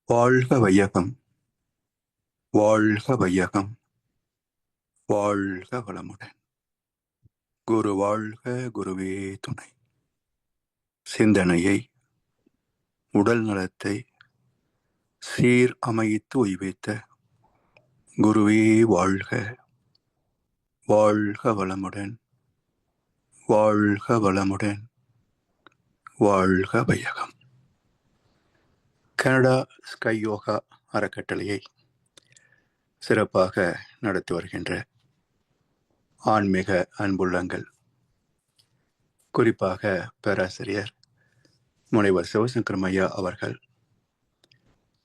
வாழ்க வையகம், வாழ்க வையகம், வாழ்க வளமுடன். குரு வாழ்க, குருவே துணை. சிந்தனையை, உடல் நலத்தை சீர் அமைத்து உய்வித்த குருவே வாழ்க, வாழ்க வளமுடன், வாழ்க வளமுடன், வாழ்க வையகம். கனடா ஸ்கை யோகா அறக்கட்டளையை சிறப்பாக நடத்தி வருகின்ற ஆன்மீக அன்புள்ளங்கள், குறிப்பாக பேராசிரியர் முனைவர் சிவசங்கரம் ஐயா அவர்கள்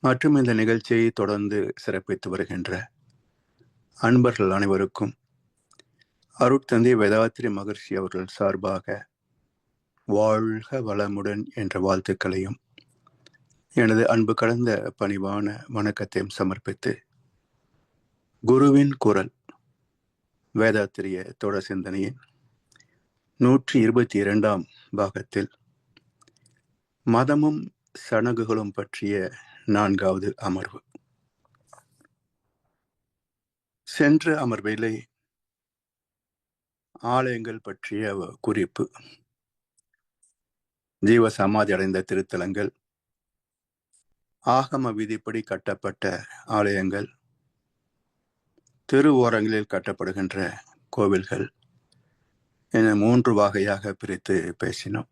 மற்றும் இந்த நிகழ்ச்சியை தொடர்ந்து சிறப்பித்து வருகின்ற அன்பர்கள் அனைவருக்கும் அருட்தந்தை வேதாத்திரி மகர்ஷி அவர்கள் சார்பாக வாழ்க வளமுடன் என்ற வாழ்த்துக்களையும் எனது அன்பு கலந்த பணிவான வணக்கத்தையும் சமர்ப்பித்து, குருவின் குரல் வேதாத்திரிய தொடர் சிந்தனையின் 122ஆம் பாகத்தில் மதமும் சடங்குகளும் பற்றிய 4வது அமர்வு. சென்ற அமர்விலே ஆலயங்கள் பற்றிய குறிப்பு, ஜீவ சமாதி அடைந்த திருத்தலங்கள், ஆகம விதிப்படி கட்டப்பட்ட ஆலயங்கள், திருவோரங்களில் கட்டப்படுகின்ற கோவில்கள் என 3 வகையாக பிரித்து பேசினோம்.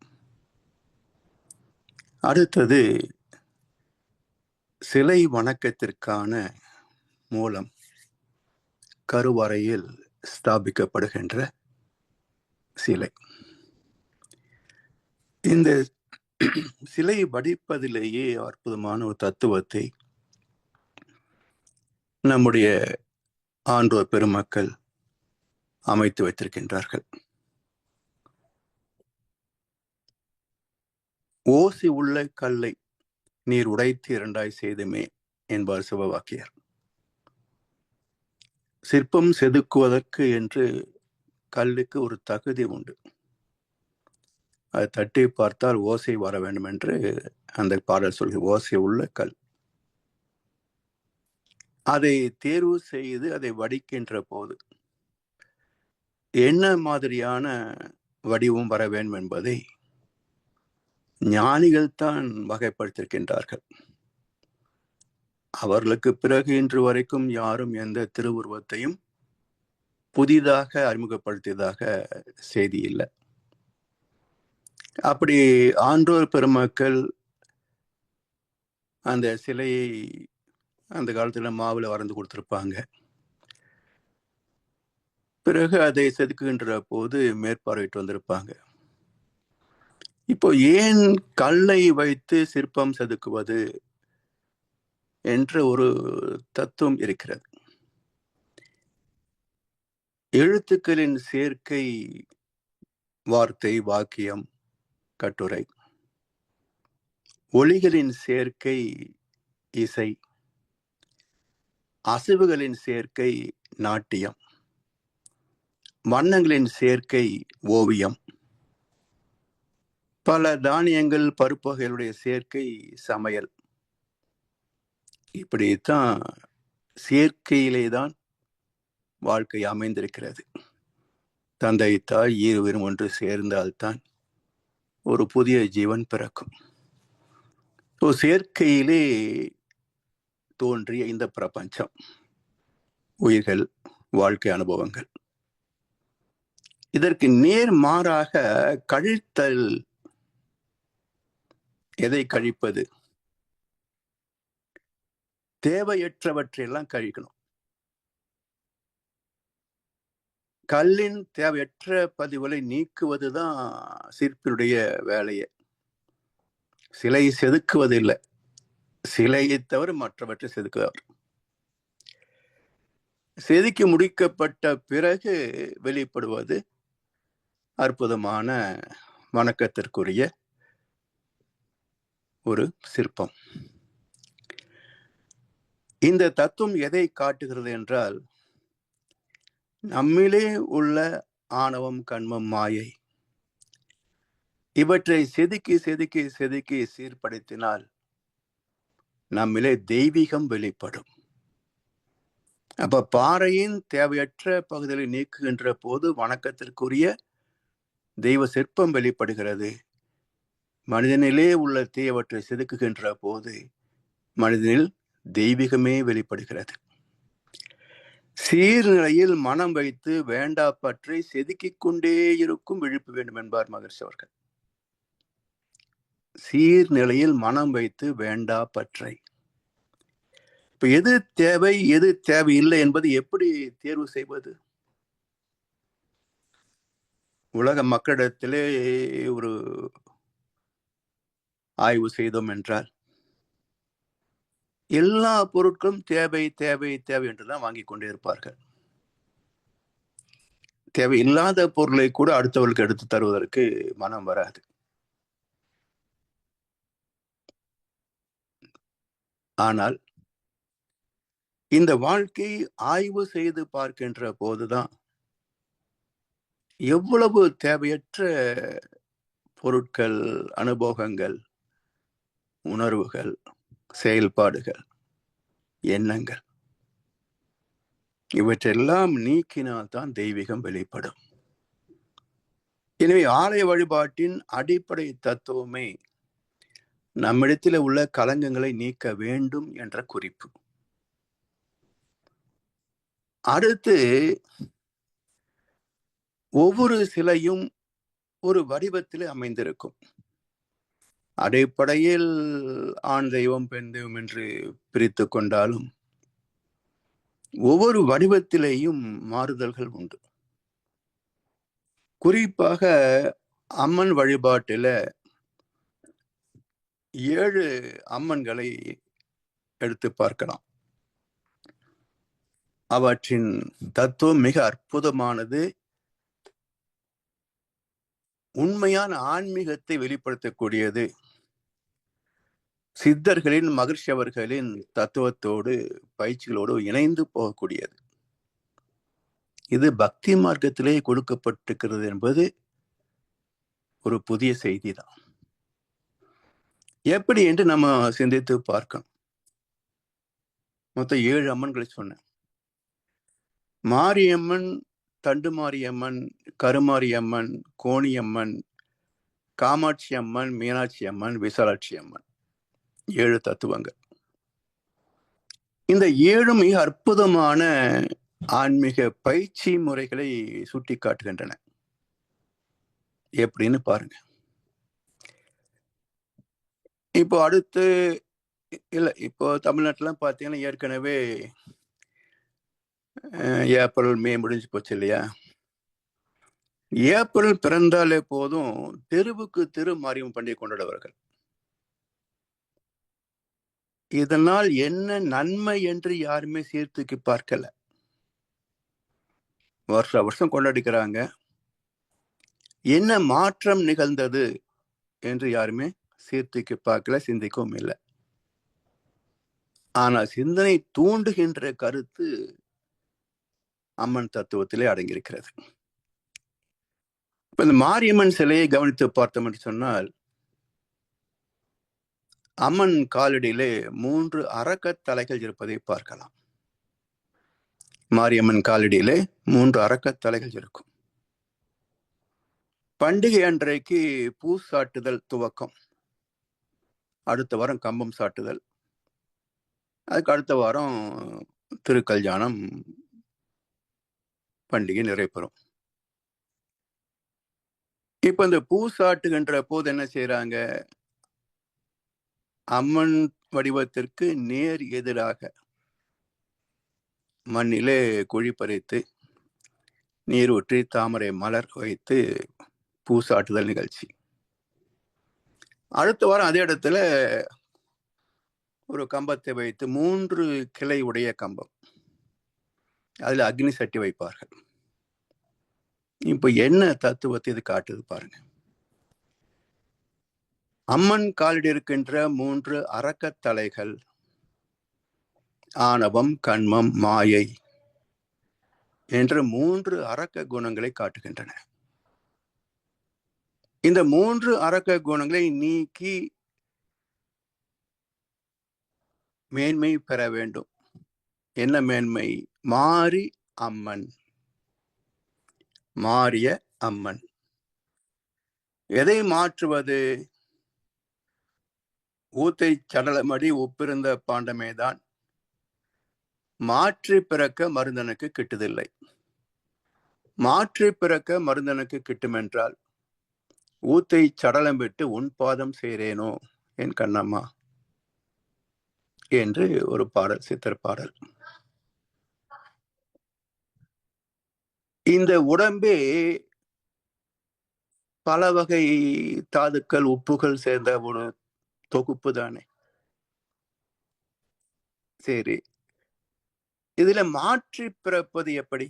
அடுத்தது சிலை வணக்கத்திற்கான மூலம் கருவறையில் ஸ்தாபிக்கப்படுகின்ற சிலை. இந்த சிலை வடிப்பதிலேயே அற்புதமான ஒரு தத்துவத்தை நம்முடைய ஆன்றோர் பெருமக்கள் அமைத்து வைத்திருக்கின்றார்கள். ஓசி உள்ள கல்லை நீர் உடைத்து 2ஆய் செய்துமே என்பார் சிவவாக்கியர். சிற்பம் செதுக்குவதற்கு என்று கல்லுக்கு ஒரு தகுதி உண்டு. அதை தட்டி பார்த்தால் ஓசை வர வேண்டும் என்று அந்த பாடல் சொல்கிற ஓசை உள்ள கல். அதை தேர்வு செய்து அதை வடிக்கின்ற போது என்ன மாதிரியான வடிவம் வர வேண்டும் என்பதை ஞானிகள் தான் வகைப்படுத்திருக்கின்றார்கள். அவர்களுக்கு பிறகு இன்று வரைக்கும் யாரும் எந்த திருவுருவத்தையும் புதிதாக அறிமுகப்படுத்தியதாக செய்தி இல்லை. அப்படி ஆன்றோர் பெருமக்கள் அந்த சிலையை அந்த காலத்துல மாவுல வரைந்து கொடுத்திருப்பாங்க. பிறகு அதை செதுக்குகின்ற போது மேற்பார்வையிட்டு வந்திருப்பாங்க. இப்போ ஏன் கல்லை வைத்து சிற்பம் செதுக்குவது என்ற ஒரு தத்துவம் இருக்கிறது. எழுத்துக்களின் சேர்க்கை, வார்த்தை, வாக்கியம், கட்டுரை, ஒலிகளின் சேர்க்கை, இசை, அசைவுகளின் சேர்க்கை, நாட்டியம், வண்ணங்களின் சேர்க்கை, ஓவியம், பல தானியங்கள், பருப்பு வகைகளுடைய சேர்க்கை, சமையல். இப்படித்தான் சேர்க்கையிலே தான் வாழ்க்கை அமைந்திருக்கிறது. தந்தை தாய் இருவரும் ஒன்று சேர்ந்தால்தான் ஒரு புதிய ஜீவன் பிறக்கும். சேர்க்கையிலே தோன்றிய இந்த பிரபஞ்சம், உயிர்கள், வாழ்க்கை அனுபவங்கள். இதற்கு நேர் மாறாக கழித்தல். எதை கழிப்பது? தேவையற்றவற்றையெல்லாம் கழிக்கணும். கல்லின் தேவையற்ற பதிவுகளை நீக்குவதுதான் சிற்பியுடைய வேலையை. சிலை செதுக்குவது இல்லை, சிலையை தவிர மற்றவற்றை செதுக்குவார். செதுக்கி முடிக்கப்பட்ட பிறகு வெளிப்படுவது அற்புதமான வணக்கத்திற்குரிய ஒரு சிற்பம். இந்த தத்துவம் எதை காட்டுகிறது என்றால், நம்மிலே உள்ள ஆணவம், கண்மம், மாயை இவற்றை செதுக்கி செதுக்கி செதுக்கி சீர்படுத்தினால் நம்மிலே தெய்வீகம் வெளிப்படும். அப்ப பாறையின் தேவையற்ற பகுதிகளை நீக்குகின்ற போது வணக்கத்திற்குரிய தெய்வ சிற்பம் வெளிப்படுகிறது. மனிதனிலே உள்ள தீயவற்றை செதுக்குகின்ற போது மனிதனில் தெய்வீகமே வெளிப்படுகிறது. சீர்நிலையில் மனம் வைத்து வேண்டா பற்றை செதுக்கிக் கொண்டே இருக்கும் விழிப்பு வேண்டும் என்பார் மகர்ஷி அவர்கள். சீர்நிலையில் மனம் வைத்து வேண்டா பற்றை. இப்ப எது தேவை எது தேவையில்லை என்பது எப்படி தேர்வு செய்வது? உலக மக்களிடத்திலே ஒரு ஆய்வு செய்தோம் என்றால் எல்லா பொருட்களும் தேவை தேவை தேவை என்றுதான் வாங்கி கொண்டே இருப்பார்கள். தேவையில்லாத பொருளை கூட அடுத்தவர்களுக்கு எடுத்து தருவதற்கு மனம் வராது. ஆனால் இந்த வாழ்க்கை ஆய்வு செய்து பார்க்கின்ற போதுதான் எவ்வளவு தேவையற்ற பொருட்கள், அனுபவங்கள், உணர்வுகள், செயல்பாடுகள், எண்ணங்கள் இவற்றெல்லாம் நீக்கினால்தான் தெய்வீகம் வெளிப்படும். எனவே ஆலய வழிபாட்டின் அடிப்படை தத்துவமே நம்மிடத்தில் உள்ள கலங்கங்களை நீக்க வேண்டும் என்ற குறிப்பு. அடுத்து ஒவ்வொரு சிலையும் ஒரு வடிவத்தில் அமைந்திருக்கும். அடிப்படையில் ஆண் தெய்வம் பெண் தெய்வம் என்று பிரித்து கொண்டாலும் ஒவ்வொரு வடிவத்திலேயும் மாறுதல்கள் உண்டு. குறிப்பாக அம்மன் வழிபாட்டில 7 அம்மன்களை எடுத்து பார்க்கலாம். அவற்றின் தத்துவம் மிக அற்புதமானது. உண்மையான ஆன்மீகத்தை வெளிப்படுத்தக்கூடியது. சித்தர்களின், மகர்ஷி அவர்களின் தத்துவத்தோடு பயிற்சிகளோடு இணைந்து போகக்கூடியது. இது பக்தி மார்க்கத்திலே கொடுக்கப்பட்டிருக்கிறது என்பது ஒரு புதிய செய்தி தான். எப்படி என்று நம்ம சிந்தித்து பார்க்கணும். மொத்தம் 7 அம்மன்களை சொன்னேன். மாரியம்மன், தண்டுமாரியம்மன், கருமாரியம்மன், கோணியம்மன், காமாட்சி அம்மன், மீனாட்சி அம்மன், விசாலாட்சி அம்மன், 7 தத்துவங்கள். இந்த 7 மிக அற்புதமான ஆன்மீக பயிற்சி முறைகளை சுட்டி காட்டுகின்றன. எப்படின்னு பாருங்க. இப்போ அடுத்து இப்போ தமிழ்நாட்டுல பாத்தீங்கன்னா ஏற்கனவே ஏப்ரல் மே முடிஞ்சு போச்சு இல்லையா? ஏப்ரல் பிறந்தாலே போதும் தெருவுக்கு தெரு மாரியம்மன் பண்டிகை கொண்டாடுவார்கள். இதனால் என்ன நன்மை என்று யாருமே சீர்தூக்கி பார்க்கல. வருஷம் கொண்டாடிக்கிறாங்க. என்ன மாற்றம் நிகழ்ந்தது என்று யாருமே சீர்தூக்கி பார்க்கல, சிந்திக்கவும் இல்லை. ஆனால் சிந்தனை தூண்டுகின்ற கருத்து அம்மன் தத்துவத்திலே அடங்கியிருக்கிறது. இப்ப இந்த மாரியம்மன் சிலையை கவனித்து பார்த்தோம் என்று சொன்னால், அம்மன் காலடியிலே 3 அரக்கத்தலைகள் இருப்பதை பார்க்கலாம். மாரியம்மன் காலடியிலே 3 அரக்கத்தலைகள் இருக்கும். பண்டிகை அன்றைக்கு பூ சாட்டுதல் துவக்கம். அடுத்த வாரம் கம்பம் சாட்டுதல். அதுக்கு அடுத்த வாரம் திருக்கல்யாணம் பண்டிகை நிறைவேறும். இப்ப இந்த பூ சாட்டுகின்ற போது என்ன செய்யறாங்க? அம்மன் வடிவத்திற்கு நேர் எதிராக மண்ணிலே குழி பறித்து நீர் ஊற்றி தாமரை மலர் வைத்து பூ சாட்டுதல் நிகழ்ச்சி. அடுத்த வாரம் அதே இடத்துல ஒரு கம்பத்தை வைத்து 3 கிளை உடைய கம்பம், அதுல அக்னி சட்டி வைப்பார்கள். இப்ப என்ன தத்துவத்தை இது காட்டுது பாருங்க. அம்மன் காலடி இருக்கின்ற 3 அரக்கத்தலைகள் ஆணவம், கண்மம், மாயை என்ற 3 அரக்க குணங்களை காட்டுகின்றன. இந்த 3 அரக்க குணங்களை நீக்கி மேன்மை பெற வேண்டும். என்ன மேன்மை? மாறி அம்மன், மாறிய அம்மன். எதை மாற்றுவது? ஊத்தை சடலமடி உப்பிருந்த பாண்டமேதான். மாற்றி பிறக்க மருந்தனுக்கு கிட்டுதில்லை. மாற்றி பிறக்க மருந்தனுக்கு கிட்டுமென்றால் ஊத்தை சடலம் விட்டு உன் பாதம் சேரேனோ என் கண்ணம்மா என்று ஒரு பாடல், சித்தர் பாடல். இந்த உடம்பே பல வகை தாதுக்கள், உப்புகள் சேர்ந்த ஒரு தொகுப்பு தானே. சரி, இதுல மாற்றி பிறப்பது எப்படி?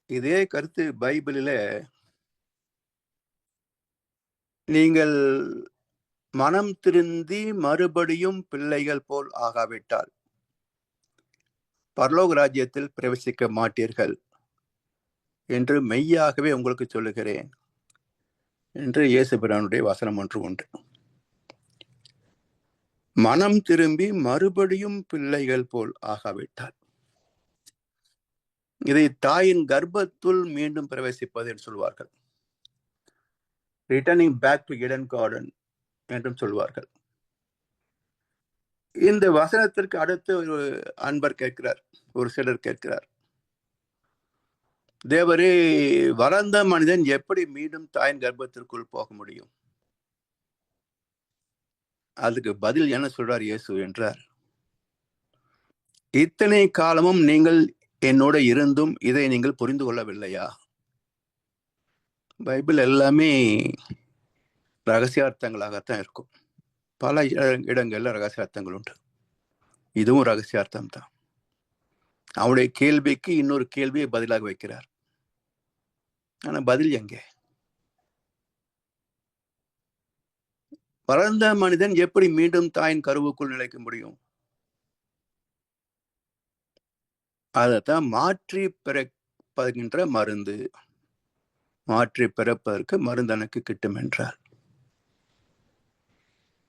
இதே கருத்து பைபிளில நீங்கள் மனம் திருந்தி மறுபடியும் பிள்ளைகள் போல் ஆகாவிட்டால் பரலோக ராஜ்யத்தில் பிரவேசிக்க மாட்டீர்கள் என்று மெய்யாகவே உங்களுக்கு சொல்லுகிறேன் என்று இயேசு பிரானுடைய வசனம் ஒன்று உண்டு. மனம் திரும்பி மறுபடியும் பிள்ளைகள் போல் ஆகாவிட்டால், இதை தாயின் கர்ப்பத்துள் மீண்டும் பிரவேசிப்பது என்று சொல்வார்கள். Returning back to Eden Garden என்றும் சொல்வார்கள். இந்த வசனத்திற்கு அடுத்து ஒரு அன்பர் கேட்கிறார், ஒரு சிலர் கேட்கிறார், தேவரே, வளர்ந்த மனிதன் எப்படி மீண்டும் தாயின் கர்ப்பத்திற்குள் போக முடியும்? அதுக்கு பதில் என்ன சொல்றார் இயேசு என்றார், இத்தனை காலமும் நீங்கள் என்னோட இருந்தும் இதை நீங்கள் புரிந்து கொள்ளவில்லையா? பைபிள் எல்லாமே ரகசியார்த்தங்களாகத்தான் இருக்கும். பல இடங்கள்ல ரகசியார்த்தங்கள் உண்டு. இதுவும் ரகசியார்த்தம் தான். அவனுடைய கேள்விக்கு இன்னொரு கேள்வியை பதிலாக வைக்கிறார். ஆனா பதில் எங்கே? வளர்ந்த மனிதன் எப்படி மீண்டும் தாயின் கருவுக்குள் நிலைக்க முடியும்? அதைத்தான் மாற்றி பிறப்பகின்ற மருந்து, மாற்றி பிறப்பதற்கு மருந்து எனக்கு கிட்டும் என்றார்.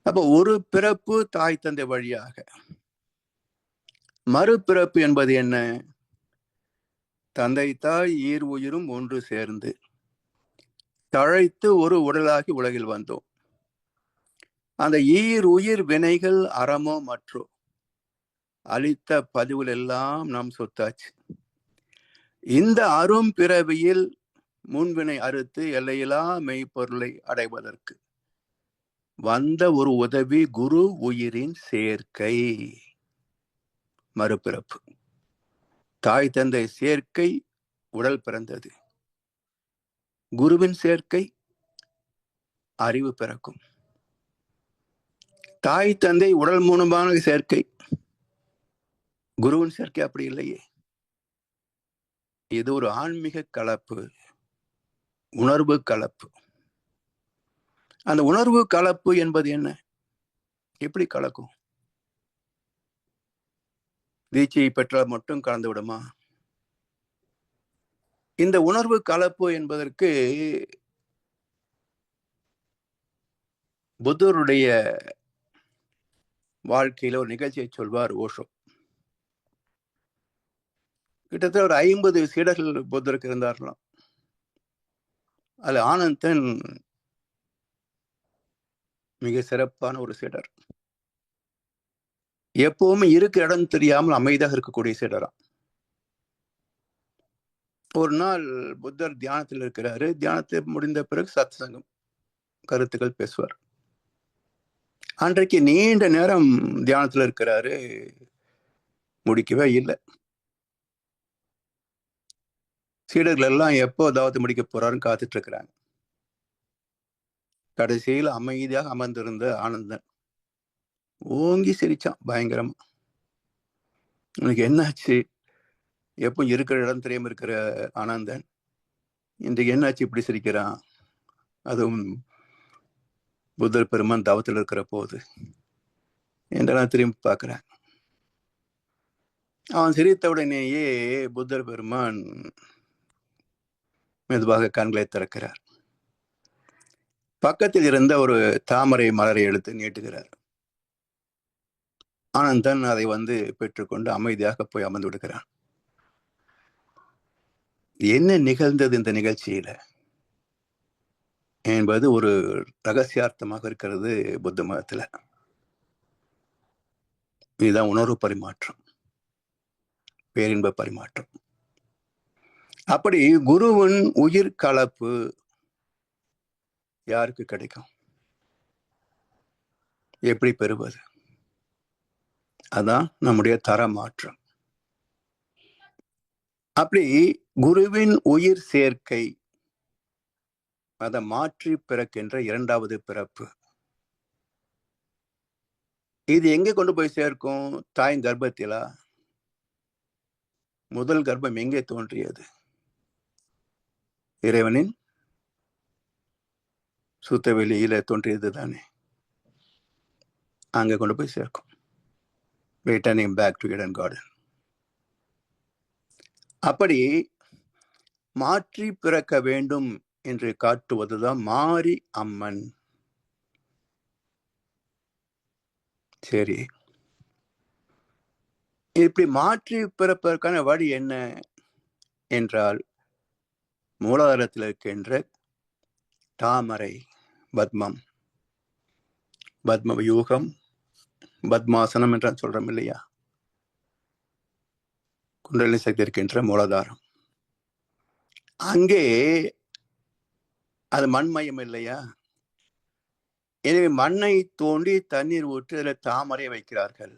அப்ப ஒரு பிறப்பு தாய் தந்தை வழியாக. மறுபிறப்பு என்பது என்ன? தந்தை தாய் ஈர் உயிரும் ஒன்று சேர்ந்து தழைத்து ஒரு உடலாகி உலகில் வந்தோம். அந்த ஈர் உயிர் வினைகள் அறமோ மற்றோ அளித்த பதிவில் எல்லாம் நாம் சொத்தாச்சு. இந்த அரும் பிறவியில் முன்வினை அறுத்து எல்லையிலா மெய்ப்பொருளை அடைவதற்கு வந்த ஒரு உதவி குரு உயிரின் சேர்க்கை, மறுபிறப்பு. தாய் தந்தை சேர்க்கை உடல் பிறந்தது, குருவின் சேர்க்கை அறிவு பிறக்கும். தாய் தந்தை உடல் மூலமான சேர்க்கை, குருவின் சேர்க்கை அப்படி இல்லையே. இது ஒரு ஆன்மீக கலப்பு, உணர்வு கலப்பு. அந்த உணர்வு கலப்பு என்பது என்ன? எப்படி கலக்கும்? தீட்சையை பெற்றால் மட்டும் கலந்து விடுமா? இந்த உணர்வு கலப்பு என்பதற்கு புத்தருடைய வாழ்க்கையில ஒரு நிகழ்ச்சியை சொல்வார் ஓஷோ. கிட்டத்தட்ட ஒரு 50 சீடர்கள் புத்தருக்கு இருந்தார்களாம். அதுல ஆனந்தன் மிக சிறப்பான ஒரு சீடர். எப்பவுமே இருக்க இடம் தெரியாமல் அமைதியாக இருக்கக்கூடிய சீடராம். ஒரு நாள் புத்தர் தியானத்தில் இருக்கிறாரு. தியானத்தை முடிந்த பிறகு சத்சங்கம், கருத்துக்கள் பேசுவார். அன்றைக்கு நீண்ட நேரம் தியானத்துல இருக்கிறாரு, முடிக்கவே இல்லை. சீடர்கள் எல்லாம் எப்போ அதாவது முடிக்க போறாருன்னு காத்துட்டு இருக்கிறாங்க. கடைசியில் அமைதியாக அமர்ந்திருந்த ஆனந்தன் ஓங்கி சிரிச்சான் பயங்கரமா. உனக்கு என்னாச்சு? எப்போ இருக்கிற இடம் தெரியாம இருக்கிற ஆனந்தன் இன்றைக்கு என்னாச்சு இப்படி சிரிக்கிறான்? அதுவும் புத்தர் பெருமான் தவத்தில் இருக்கிற போது என்றெல்லாம் திரும்பி பார்க்கிறேன். அவன் சிரித்தவுடனேயே புத்தர் பெருமான் மெதுவாக கண்களை திறக்கிறார். பக்கத்தில் இருந்த ஒரு தாமரை மலரை எடுத்து நீட்டுகிறார். ஆனந்தன் அதை பெற்றுக்கொண்டு அமைதியாக போய் அமர்ந்து விடுகிறான். என்ன நிகழ்ந்தது இந்த நிகழ்ச்சியில என்பது ஒரு ரகசியார்த்தமாக இருக்கிறது புத்த மதத்துல. இதுதான் உணர்வு பரிமாற்றம், பேரின்ப பரிமாற்றம். அப்படி குருவின் உயிர் கலப்பு யாருக்கு கிடைக்கும்? எப்படி பெறுவது? அதான் நம்முடைய தர மாற்றம். அப்படி குருவின் உயிர் சேர்க்கை அதை மாற்றி பிறக்கின்ற இரண்டாவது பிறப்பு. இது எங்க கொண்டு போய் சேர்க்கும்? தாயின் கர்ப்பத்திலா? முதல் கர்ப்பம் எங்கே தோன்றியது? இறைவனின் சுத்த வெளியில தோன்றியது தானே. அங்க கொண்டு போய் சேர்க்கும். Returning back to Eden Garden. அப்படி மாற்றி பிறக்க வேண்டும் என்று காட்டுவதுதான் மாரி அம்மன். சரி, இப்படி மாற்றி பிறப்பதற்கான வழி என்ன என்றால், மூலாதாரத்தில் இருக்கின்ற தாமரை, பத்மம், பத்ம யூகம், பத்மாசனம் என்று சொல்றோம் இல்லையா, குண்டலினி சக்தி இருக்கின்ற மூலாதாரம். அங்கே அது மண்மயம் இல்லையா? எனவே மண்ணை தோண்டி தண்ணீர் ஊற்றி அதில் தாமரை வைக்கிறார்கள்.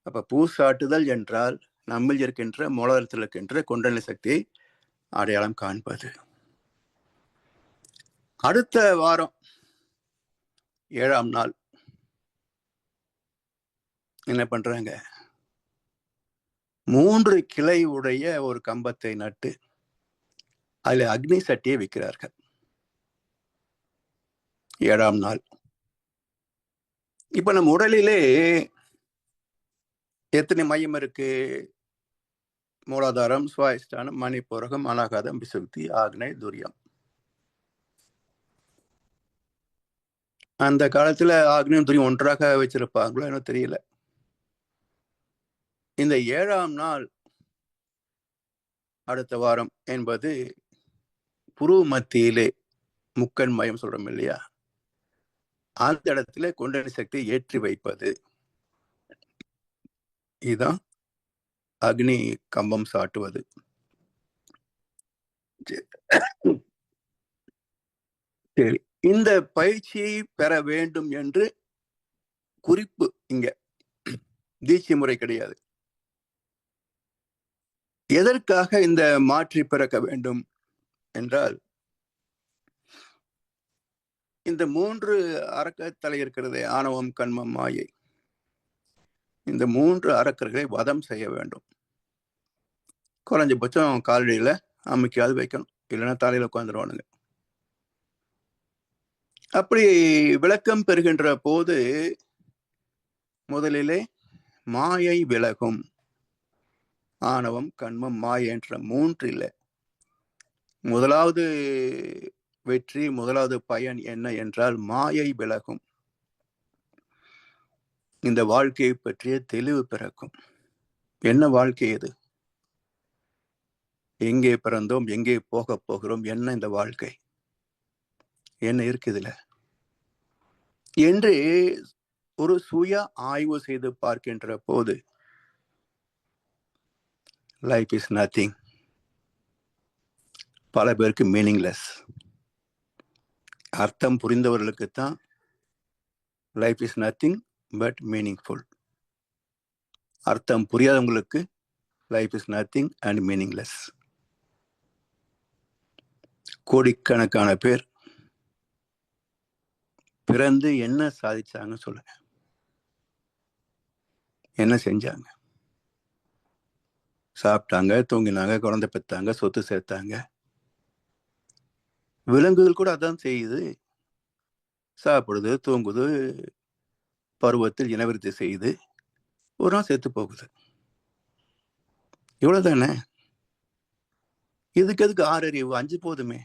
அப்ப பூசாட்டுதல் என்றால் நம்மில் இருக்கின்ற மூலாதாரத்தில் இருக்கின்ற குண்டலினி சக்தியை அடையாளம் காண்பது. அடுத்த வாரம் 7ஆம் நாள் என்ன பண்றாங்க? 3 கிளை உடைய ஒரு கம்பத்தை நட்டு அதில் அக்னி சட்டியை வைக்கிறார்கள். 7ஆம் நாள். இப்ப நம்ம உடலிலே எத்தனை மையம் இருக்கு? மூலாதாரம், சுவாதிஷ்டானம், மணிப்பூரகம், அநாகதம், விசுப்தி, ஆக்னை, துரியம். அந்த காலத்துல ஆக்னியும் துரியம் ஒன்றாக வச்சிருப்பாங்களோ எனக்கு தெரியல. இந்த 7ஆம் நாள் அடுத்த வாரம் என்பது புரு மத்தியிலே முக்கண் மையம் சொல்றோம் இல்லையா, அந்த இடத்துல குண்டலினி சக்தியை ஏற்றி வைப்பது. இதுதான் அக்னி கம்பம் சாட்டுவது. சரி, இந்த பயிற்சியை பெற வேண்டும் என்று குறிப்பு. இங்க தீட்சை முறை கிடையாது. எதற்காக இந்த மாற்றி பிறக்க வேண்டும் என்றால், இந்த 3 அரக்கத்தலை இருக்கிறதே, ஆணவம், கண்மம், மாயை, இந்த 3 அரக்கர்களை வதம் செய்ய வேண்டும். குறைஞ்சபட்சம் காலடியில அமுக்கியாவது வைக்கணும், இல்லைன்னா தலையில உட்காந்துருவானுங்க. அப்படி விளக்கம் பெறுகின்ற போது முதலிலே மாயை விலகும். ஆணவம், கண்மம், மாயை என்ற 3 இல்லை. முதலாவது வெற்றி, முதலாவது பயன் என்ன என்றால் மாயை விலகும். இந்த வாழ்க்கையை பற்றிய தெளிவு பிறக்கும். என்ன வாழ்க்கை இது? எங்கே பிறந்தோம், எங்கே போக போகிறோம், என்ன இந்த வாழ்க்கை, என்ன இருக்கு இதுல என்று ஒரு சுய ஆய்வு செய்து பார்க்கின்ற போது லைஃப் இஸ் நத்திங். பல பேருக்கு மீனிங்லெஸ். அர்த்தம் புரிந்தவர்களுக்குத்தான் life is nothing but meaningful. அர்த்தம் புரியாதவங்களுக்கு life is nothing and meaningless. கோடிக்கணக்கான பேர் பிறந்து என்ன சாதிச்சாங்க சொல்லுங்க? என்ன செஞ்சாங்க? சாப்பிட்டாங்க, தூங்கினாங்க, குழந்தை பெற்றாங்க, சொத்து சேர்த்தாங்க. விலங்குகள் கூட அதான் செய்யுது. சாப்பிடுது, தூங்குது, பருவத்தில் இனவிருத்தி செய்யுது, ஒரு நாள் செத்து போகுது. இவ்வளவுதானே. இதுக்கு எதுக்கு 6 அறிவு? 5 போதுமே.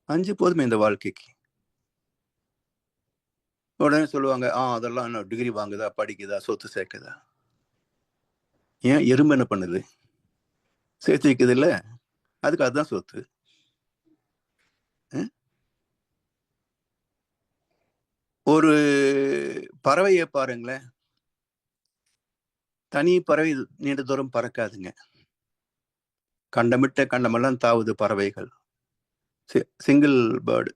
5 போதுமே இந்த வாழ்க்கைக்கு. உடனே சொல்லுவாங்க, அதெல்லாம் என்ன டிகிரி வாங்குதா, படிக்குதா, சொத்து சேர்க்குதா? ஏன் எறும்பு என்ன பண்ணுது? சேர்த்து வைக்குது இல்ல, அதுக்கு அதுதான் சொத்து. ஒரு பறவையை பாருங்களேன், தனி பறவை நீண்ட தூரம் பறக்காதுங்க. கண்டமிட்ட கண்டமெல்லாம் தாவுது பறவைகள். சிங்கிள் பேர்டு,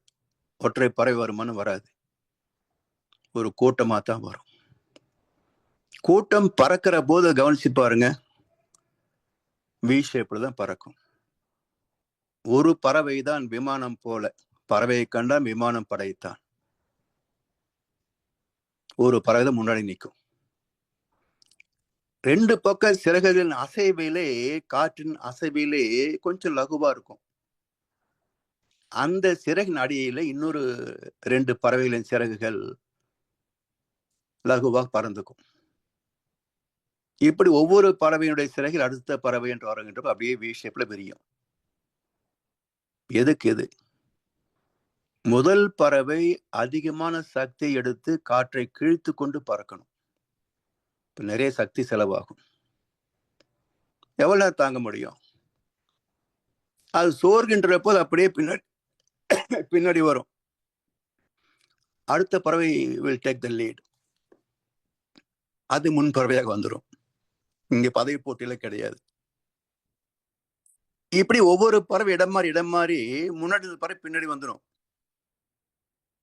ஒற்றை பறவை வருமானு வராது, ஒரு கூட்டமா தான் வரும். கூட்டம் பறக்கிற போது கவனிச்சு பாருங்க, வி ஷேப்ல தான் பறக்கும். ஒரு பறவை தான் விமானம் போல, பறவையை கண்டா விமானம் படைத்தான். ஒரு பறவை தான் முன்னாடி நிற்கும். 2 பக்க சிறகுகளின் அசைவிலே, காற்றின் அசைவிலே கொஞ்சம் லகுவா இருக்கும். அந்த சிறகின் அடியில இன்னொரு 2 பறவைகளின் சிறகுகள் லகுவா பறந்துக்கும். இப்படி ஒவ்வொரு பறவையினுடைய சிறகில் அடுத்த பறவை என்று வருகின்றப்ப அப்படியே வி ஷேப்ல விரியும். எதுக்கு இது? முதல் பறவை அதிகமான சக்தி எடுத்து காற்றை கிழித்து கொண்டு பறக்கணும். நிறைய சக்தி செலவாகும். எவ்வளவு நேரம் தாங்க முடியும்? அது சோர்கின்ற போது அப்படியே பின்னாடி வரும். அடுத்த பறவை will take the lead. அது முன் பறவையாக வந்துடும். இங்க பதவி போட்டியில கிடையாது. இப்படி ஒவ்வொரு பறவை இடம் மாறி முன்னாடி பறவை பின்னாடி வந்துடும்.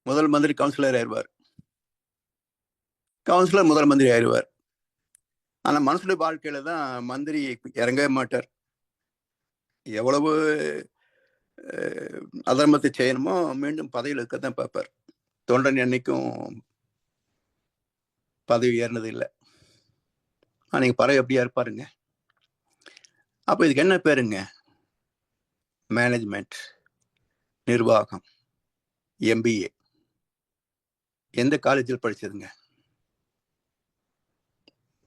முதல் மந்திரி கவுன்சிலர் ஆயிடுவார், கவுன்சிலர் முதல் மந்திரி ஆயிடுவார். ஆனா மனுஷனுடைய வாழ்க்கையில தான் மந்திரி இறங்கவே மாட்டார். எவ்வளவு அதர்மத்தை செய்யணுமோ மீண்டும் பதவியில் இருக்கத்தான் பார்ப்பார். தொண்டன் என்னைக்கும் பதவி ஏறினது இல்லை. நீங்க பறவை எப்படியா இருப்பாருங்க. அப்ப இதுக்கு என்ன பேருங்க? மேனேஜ்மெண்ட், நிர்வாகம், MBA. எந்த காலேஜில் படிச்சதுங்க?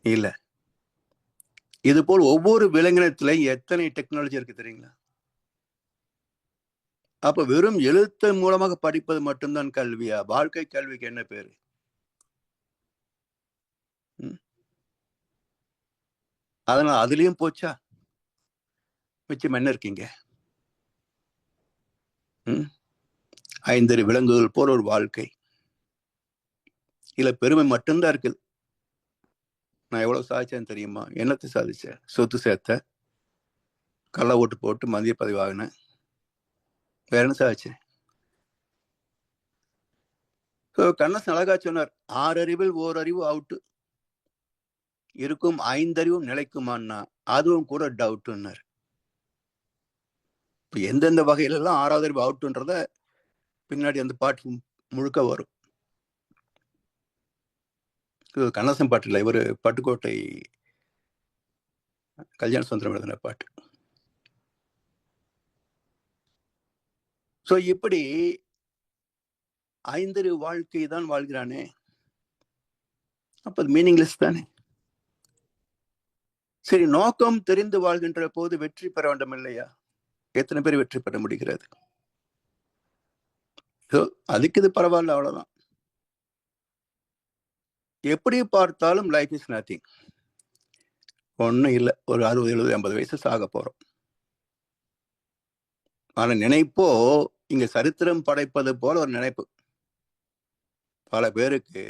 இல்ல. இது போல் ஒவ்வொரு விலங்கினத்துல எத்தனை டெக்னாலஜி இருக்கு தெரியுங்களா? அப்ப வெறும் எழுத்து மூலமாக படிப்பது மட்டும்தான் கல்வியா? வாழ்க்கை கல்விக்கு என்ன பேரு? அதனால அதுலயும் போச்சா? மிச்சம் என்ன இருக்கீங்க? 5 விலங்குகள் போல ஒரு வாழ்க்கை. இல்ல பெருமை மட்டும்தான் இருக்குது. நான் எவ்வளவு சாதிச்சேன்னு தெரியுமா? என்னத்தை சாதிச்சேன்? சொத்து சேர்த்த, கள்ள ஓட்டு போட்டு மந்திய பதவி ஆகினேன். வேற என்ன சாதிச்சேன்? கண்ணதாசன் அழகா சொன்னார், 6 அறிவில் 1 அறிவு அவுட்டு, இருக்கும் 5 அறிவும் நிலைக்குமான்னா அதுவும் கூட டவுட்னார். எந்தெந்த வகையில எல்லாம் 6வது அறிவு அவுட்டுன்றத பின்னாடி அந்த பாட்டு முழுக்க வரும். கண்ணதாசன் பாட்டு இல்லை, இவர் பட்டுக்கோட்டை கல்யாண சுந்தரம் எழுதின பாட்டு. சோ இப்படி 5 அறிவு வாழ்க்கை தான் வாழ்கிறானே, அப்ப அது மீனிங்லெஸ் தானே. சரி, நோக்கம் தெரிந்து வாழ்கின்ற போது வெற்றி பெற வேண்டும் இல்லையா? எத்தனை பேர் வெற்றி பெற முடிகிறது? அதுக்கு இது பரவாயில்ல, அவ்வளவுதான். எப்படி பார்த்தாலும் லைஃப் இஸ் நத்திங். ஒன்னும் இல்லை. ஒரு 60, 70, 80 வயசு சாக போறோம். ஆனா நினைப்போ இங்க சரித்திரம் படைப்பது போல ஒரு நினைப்பு. பல பேருக்கு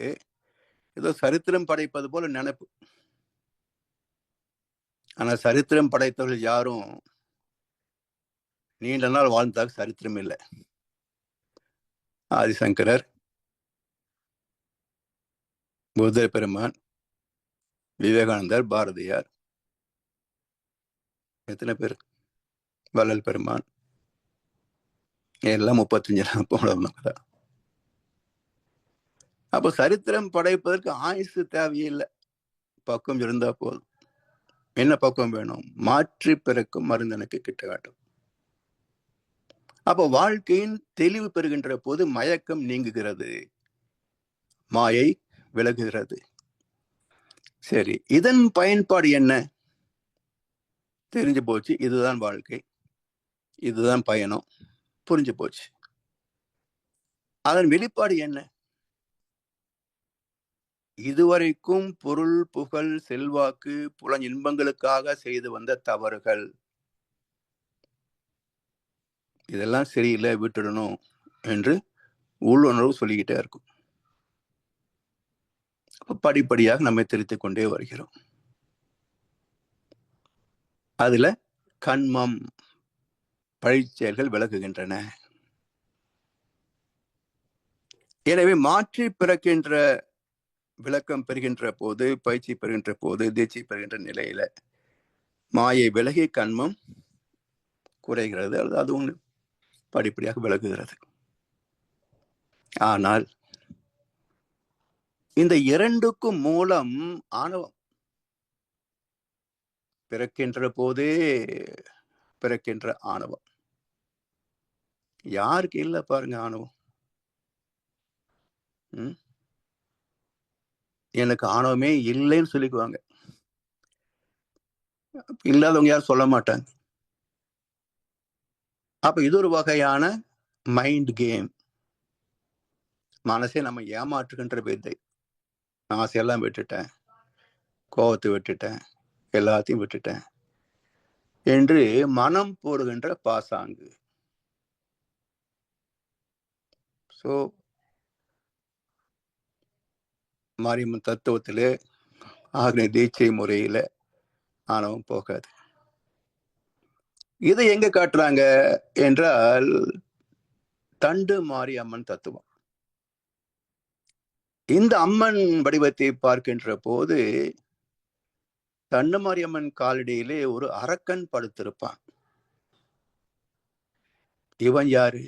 ஏதோ சரித்திரம் படைப்பது போல நினைப்பு. ஆனா சரித்திரம் படைத்தவர்கள் யாரும் நீண்ட நாள் வாழ்ந்தாக சரித்திரம் இல்லை. ஆதிசங்கரர், புத்த பெருமான், விவேகானந்தர், பாரதியார், எத்தனை பேர், வள்ளல் பெருமான், எல்லாம் 35 போனவங்க. அப்போ சரித்திரம் படைப்பதற்கு ஆயுசு தேவையில்லை, பக்குவம் இருந்தா போதும். என்ன பக்குவம் வேணும்? மாற்றி பிறக்கும் மருந்தனுக்கு கிட்ட வேண்டும். அப்போ வாழ்க்கையின் தெளிவு பெறுகின்ற போது மயக்கம் நீங்குகிறது, மாயை விலகுகிறது. சரி, இதன் பயன்பாடு என்ன? தெரிஞ்சு போச்சு, இதுதான் வாழ்க்கை, இதுதான் பயணம், புரிஞ்சு போச்சு. அதன் வெளிப்பாடு என்ன? இதுவரைக்கும் பொருள், புகழ், செல்வாக்கு, புலன் இன்பங்களுக்காக செய்து வந்த தவறுகள், இதெல்லாம் சரியில்லை, விட்டுடணும் என்று உள்ளுணர்வு சொல்லிக்கிட்டே இருக்கும். படிப்படியாக நம்மை திருத்திக் கொண்டே வருகிறோம். அதுல கண்மம், பழிச்செயல்கள் விலகுகின்றன. எனவே மாற்றி பிறக்கின்ற விளக்கம் பெறுகின்ற போது, பயிற்சி பெறுகின்ற போது, தீட்சை பெறுகின்ற நிலையில மாயை விலகி கண்மம் குறைகிறது. அது ஒன்று படிப்படியாக விலகுகிறது. ஆனால் இந்த இரண்டுக்கும் மூலம் ஆணவம். பிறக்கின்ற போதே பிறக்கின்ற ஆணவம். யாருக்கு இல்ல பாருங்க ஆணவம். எனக்கு ஆணவமே இல்லைன்னு சொல்லிக்குவாங்க. இல்லாதவங்க யாரும் சொல்ல மாட்டாங்க. அப்ப இது ஒரு வகையான மைண்ட் கேம். மனசே நம்ம ஏமாற்றுகின்ற வித்தை. ஆசையெல்லாம் விட்டுட்டேன், கோபத்தை விட்டுட்டேன், எல்லாத்தையும் விட்டுட்டேன் என்று மனம் போடுகின்ற பாசாங்கு. சோ மாரியம்மன் தத்துவத்திலே ஆக்னி தீட்சை முறையில ஆணவம் போகாது. இதை எங்க காட்டுறாங்க என்றால் தண்டு மாரியம்மன் தத்துவம். இந்த அம்மன் வடிவத்தை பார்க்கின்ற போது தண்டு மாரியம்மன் காலடியிலே ஒரு அரக்கன் படுத்திருப்பான். இவன் யாரு?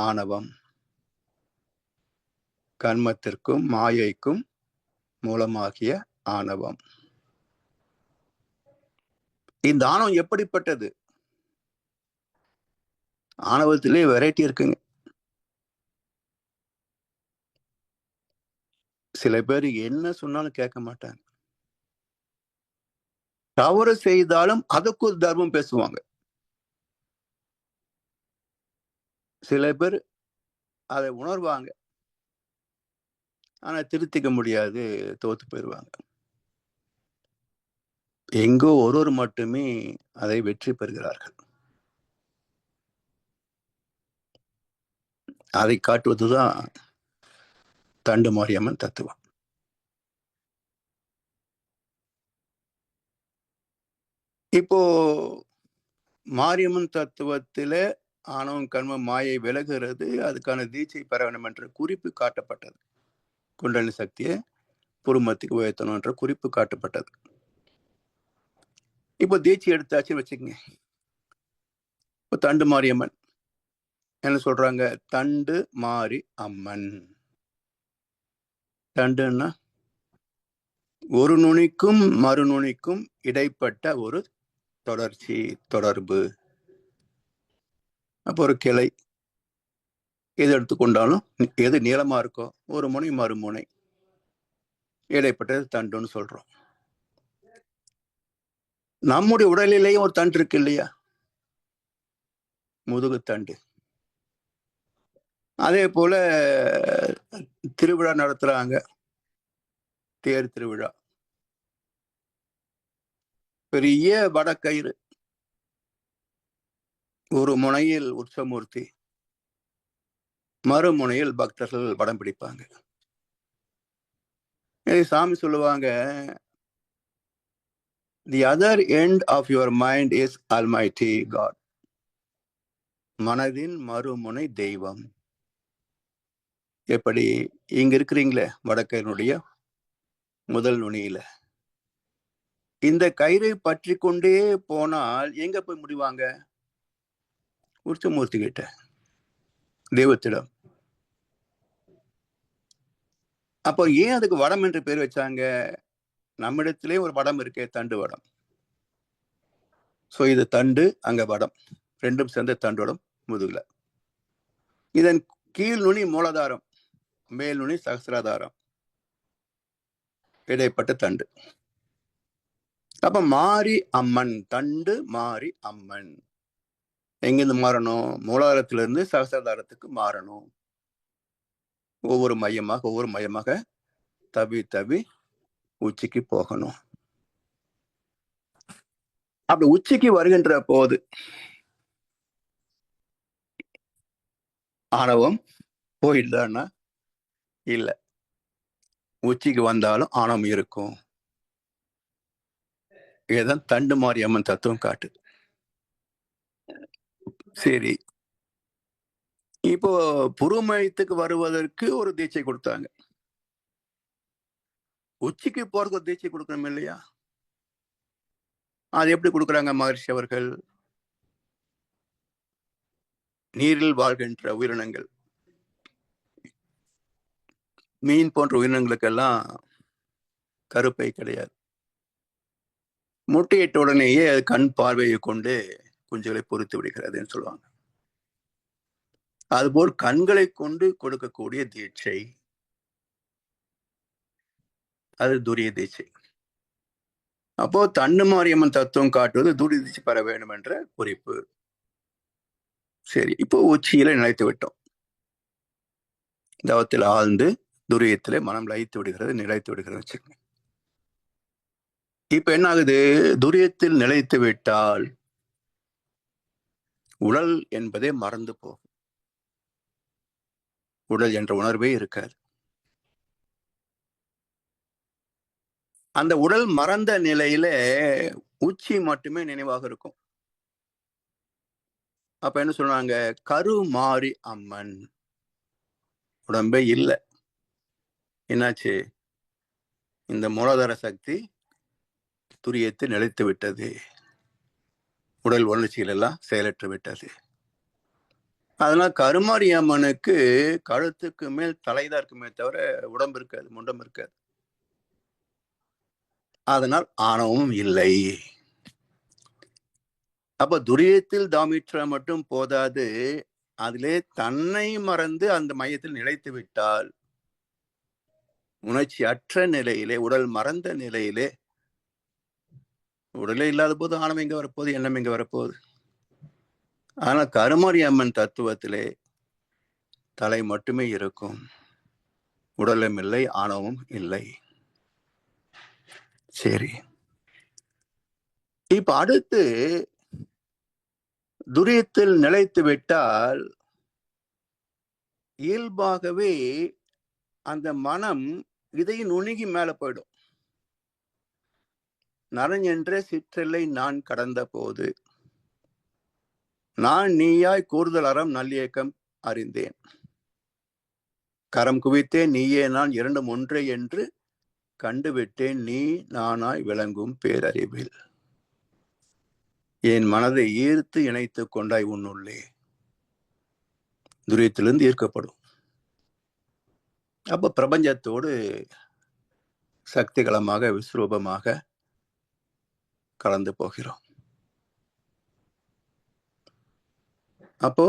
ஆணவம். கர்மத்திற்கும் மாயைக்கும் மூலமாகிய ஆணவம். இந்த ஆணவம் எப்படிப்பட்டது? ஆணவத்திலே வெரைட்டி இருக்குங்க. சில பேர் என்ன சொன்னாலும் கேட்க மாட்டாங்க. தவறு செய்தாலும் அதுக்கு ஒரு தர்மம் பேசுவாங்க. சில பேர் அதை உணர்வாங்க, ஆனா திருத்திக்க முடியாது, தோத்து போயிடுவாங்க. எங்கோ ஒருவர் மட்டுமே அதை வெற்றி பெறுகிறார்கள். அதை காட்டுவதுதான் தண்டு மாரியம்மன் தத்துவம். இப்போ மாரியம்மன் தத்துவத்தில ஆணவம் கர்ம மாயை விலகுகிறது, அதுக்கான தீட்சை பெற வேண்டும் என்ற குறிப்பு காட்டப்பட்டது. குண்டலினி சக்தியை புருமத்துக்கு உயர்த்தணும் என்ற குறிப்பு காட்டப்பட்டது. இப்போ தீட்சை எடுத்தாச்சுன்னு வச்சுக்கங்க. இப்போ தண்டு மாரியம்மன் என்ன சொல்றாங்க? தண்டு மாரி அம்மன். தண்டுன்னா ஒரு நுனிக்கும் மறுநுனிக்கும் இடைப்பட்ட ஒரு தொடர்ச்சி, தொடர்பு. அப்போ ஒரு கிளை எது எடுத்துக்கொண்டாலும் எது நீளமா இருக்கோ ஒரு முனை மறுமுனை இடைப்பட்டது தண்டுன்னு சொல்றோம். நம்முடைய உடலிலேயும் ஒரு தண்டு இருக்கு இல்லையா? முதுகு தண்டு. அதே போல திருவிழா நடத்துறாங்க, தேர் திருவிழா. பெரிய வடக்கயிறு, ஒரு முனையில் உற்சவமூர்த்தி, மறுமுனையில் பக்தர்கள் படம் பிடிப்பாங்க. சாமி சொல்லுவாங்க, the other end of your mind is Almighty God. மனதின் மறுமுனை தெய்வம். எப்படி இங்க இருக்கிறீங்களே வடக்கயினுடைய முதல் நுனியில, இந்த கயிறை பற்றி கொண்டே போனால் எங்க போய் முடிவாங்க? உற்சவமூர்த்தி கிட்ட, தெய்வத்திடம். அப்போ ஏன் அதுக்கு வடம் என்று பேர் வச்சாங்க? நம்மிடத்திலே ஒரு வடம் இருக்கே, தண்டு வடம். சோ இது தண்டு, அங்க வடம், ரெண்டும் சேர்ந்த தண்டு வடம் முதுகுல. இதன் கீழ் நுனி மூலாதாரம், மேல் நுனி சகசிராதாரம், இடைப்பட்ட தண்டு. அப்ப மாரி அம்மன், தண்டு மாரி அம்மன். எங்கிருந்து மாறணும்? மூலாதாரத்திலிருந்து சகசிராதாரத்துக்கு மாறணும். ஒவ்வொரு மையமாக தவி உச்சிக்கு போகணும். அப்படி உச்சிக்கு வருகின்ற போது ஆணவம் போயிடுதான்னா இல்ல, உச்சிக்கு வந்தாலும் ஆணவம் இருக்கும். இதுதான் தண்டு மாரியம்மன் தத்துவம் காட்டுது. சரி, இப்போ புருமையத்துக்கு வருவதற்கு ஒரு தீட்சை கொடுத்தாங்க, உச்சிக்கு போறதுக்கு ஒரு தீட்சை கொடுக்கணும் இல்லையா? அது எப்படி கொடுக்குறாங்க மகர்ஷி அவர்கள்? நீரில் வாழ்கின்ற உயிரினங்கள், மீன் போன்ற உயிரினங்களுக்கெல்லாம் கருப்பை கிடையாது. முட்டையிட்ட உடனேயே அது கண் பார்வையை கொண்டு குஞ்சுகளை பொறுத்து விடுகிறதுன்னு சொல்லுவாங்க. அதுபோல் கண்களை கொண்டு கொடுக்கக்கூடிய தீட்சை, அது துரிய தீட்சை. அப்போ தண்டு மாரியம்மன் தத்துவம் காட்டுவது துரிய தீட்சை பெற வேண்டும் என்ற குறிப்பு. சரி, இப்போ உச்சியில நிலைத்து விட்டோம். தவத்தில் ஆழ்ந்து துரியத்திலே மனம் நிலைத்து விடுகிறது வச்சுக்கோங்க. இப்ப என்ன ஆகுது? துரியத்தில் நிலைத்து விட்டால் உடல் என்பதே மறந்து போகும். உடல் என்ற உணர்வே இருக்காது. அந்த உடல் மறந்த நிலையில உச்சி மட்டுமே நினைவாக இருக்கும். அப்ப என்ன சொல்றாங்க? கருமாரி அம்மன். உடம்பே இல்லை. என்னாச்சு? இந்த மூலாதார சக்தி துரியத்தை நிலைத்து விட்டது, உடல் உணர்ச்சிகள் எல்லாம் செயலற்று விட்டது. அதனால கருமாரி அம்மனுக்கு கழுத்துக்கு மேல் தலைதான் இருக்குமே தவிர உடம்பு இருக்காது, முண்டம் இருக்காது. அதனால் ஆணவமும் இல்லை. அப்ப துரியத்தில் தாமிற்ற மட்டும் போதாது, அதிலே தன்னை மறந்து அந்த மையத்தில் நிலைத்து விட்டால், உணர்ச்சி அற்ற நிலையிலே, உடல் மறந்த நிலையிலே, உடலே இல்லாத போது ஆணவம் எங்க வரப்போகுது, எண்ணம் எங்க வரப்போகுது? ஆனா கருமாரி அம்மன் தத்துவத்திலே தலை மட்டுமே இருக்கும், உடலும் இல்லை, ஆணவமும் இல்லை. சரி, இப்ப அடுத்து துரியத்தில் நிலைத்து விட்டால் இயல்பாகவே அந்த மனம் இதையும் நுணுகி மேல போயிடும். நரன் என்ற சிற்றெல்லை நான் கடந்த போது நான் நீயாய் கூறுதல் அறம் நல்லியக்கம் அறிந்தேன், கரம் குவித்தேன் நீயே நான் இரண்டும் ஒன்றே என்று கண்டுவிட்டேன் நீ நானாய் விளங்கும் பேரறிவில், என் மனதை ஈர்த்து இணைத்து கொண்டாய் உன்னுள்ளே. துரியத்திலிருந்து ஈர்க்கப்படும். அப்ப பிரபஞ்சத்தோடு சக்திகளமாக விஸ்வரூபமாக கலந்து போகிறோம். அப்போ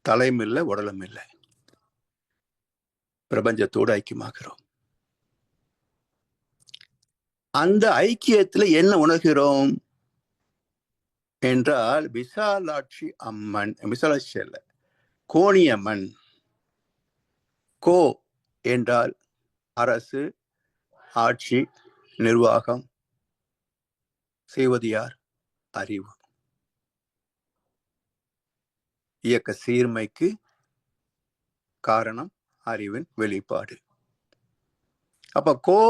தலையும் இல்லை, உடலும் இல்லை, பிரபஞ்சத்தோடு ஐக்கியமாகிறோம். அந்த ஐக்கியத்தில் என்ன உணர்கிறோம் என்றால், விசாலாட்சி அம்மன், விசாலாட்சி அல்ல, கோணியம்மன். கோ என்றால் அரசு, ஆட்சி, நிர்வாகம் செய்வது யார்? அறிவு. இயக்க சீர்மைக்கு காரணம் அறிவின் வெளிப்பாடு. அப்ப கோ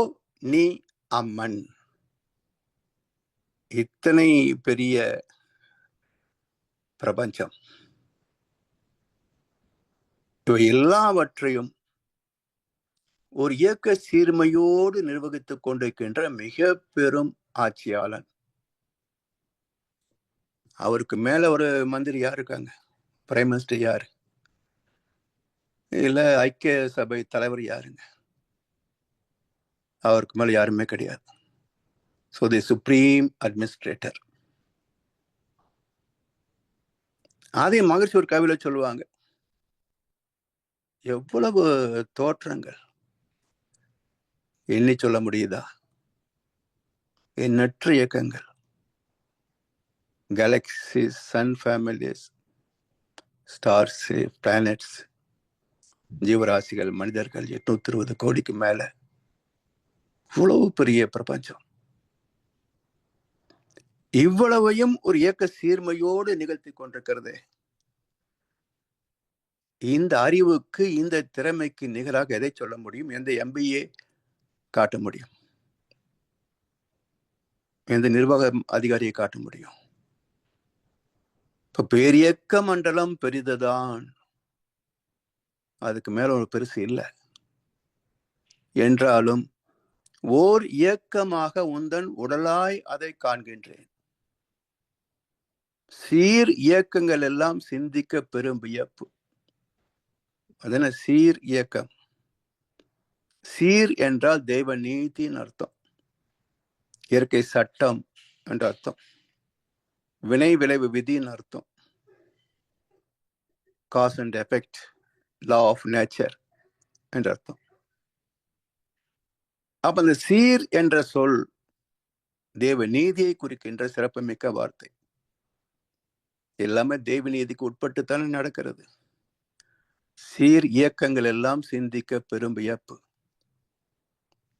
நீ அம்மன், இத்தனை பெரிய பிரபஞ்சம், இவை எல்லாவற்றையும் ஒரு இயக்க சீர்மையோடு நிர்வகித்துக் கொண்டிருக்கின்ற மிக பெரும் ஆட்சியாளன். அவருக்கு மேல ஒரு மந்திரி யார் இருக்காங்க? பிரைம் மினிஸ்டர் யாரு? இல்ல ஐக்கிய சபை தலைவர் யாருங்க? அவருக்கு மேல யாருமே கிடையாது. So the supreme administrator. அதே மகிழ்ச்சி ஒரு கவியில சொல்லுவாங்க, எவ்வளவு தோற்றங்கள் எண்ணி சொல்ல முடியுதா? எண்ணற்ற இயக்கங்கள், galaxies, sun families, stars, planets, ஜீவராசிகள், மனிதர்கள் 820 கோடிக்கு மேல. இவ்வளவு பெரிய பிரபஞ்சம். இவ்வளவையும் ஒரு இயக்க சீர்மையோடு நிகழ்த்தி கொண்டிருக்கிறது. இந்த அறிவுக்கு, இந்த திறமைக்கு நிகராக எதை சொல்ல முடியும்? எந்த MBA காட்ட முடியும்? எந்த நிர்வாக அதிகாரியை காட்ட முடியும்? இப்ப பேரியக்க மண்டலம் பெரிதுதான், அதுக்கு மேல ஒரு பெருசு இல்லை என்றாலும் ஓர் இயக்கமாக உந்தன் உடலாய் அதை காண்கின்றேன். சீர் இயக்கங்கள் எல்லாம் சிந்திக்க பெரும் வியப்பு. அதென்ன சீர் இயக்கம்? சீர் என்றால் தெய்வ நீதியின் அர்த்தம், இயற்கை சட்டம் என்ற அர்த்தம், வினை விளைவு விதியின் அர்த்தம், cause and effect, law of nature என்ற அர்த்தம். அப்ப அந்த சீர் என்ற சொல் தேவ நீதியை குறிக்கின்ற சிறப்புமிக்க வார்த்தை. எல்லாமே தெய்வ நீதிக்கு உட்பட்டுத்தானே நடக்கிறது. சீர் இயக்கங்கள் எல்லாம் சிந்திக்க பெரும் வியப்பு.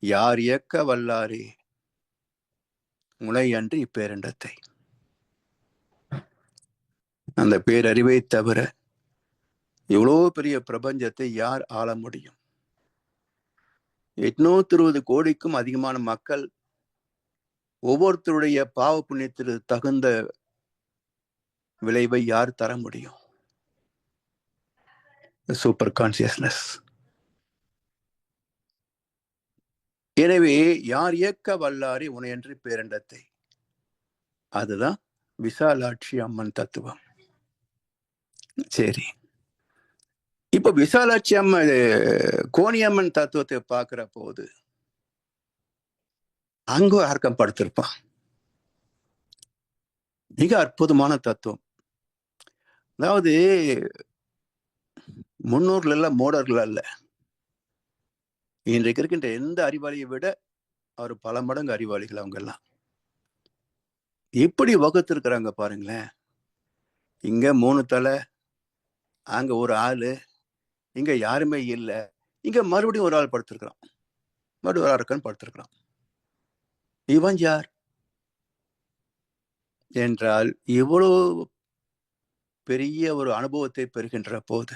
யார் இயக்க வல்லாரே முனை அன்று இப்பேரண்டத்தை. அந்த பேரறிவை தவிர இவ்வளவு பெரிய பிரபஞ்சத்தை யார் ஆள முடியும்? 820 கோடிக்கும் அதிகமான மக்கள், ஒவ்வொருத்தருடைய பாவ புண்ணியத்திற்கு தகுந்த விளைவை யார் தர முடியும்? Super consciousness. எனவே யார் இயக்க வல்லாரி உனையன்று பேரண்டத்தை, அதுதான் விசாலாட்சி அம்மன் தத்துவம். சரி, இப்ப விசாலாட்சி அம்மன் கோணியம்மன் தத்துவத்தை பார்க்கிற போது அங்கு அர்க்கம் படுத்திருப்பான். மிக அற்புதமான தத்துவம். அதாவது முன்னோர்கள் எல்லாம் மூடர்கள் அல்ல. இன்றைக்கு இருக்கின்ற எந்த அறிவாளியை விட அவர் பல மடங்கு அறிவாளிகள். அவங்க எல்லாம் எப்படி வகுத்திருக்கிறாங்க பாருங்களேன். இங்க 3 தலை, அங்க ஒரு ஆளு, இங்க யாருமே இல்லை, இங்க மறுபடியும் ஒரு ஆள் படுத்திருக்கிறான், மறுபடியும் ஒரு அர்க்கன் படுத்திருக்கிறான். இவன் யார் என்றால் இவ்வளவு பெரிய ஒரு அனுபவத்தை பெறுகின்ற போது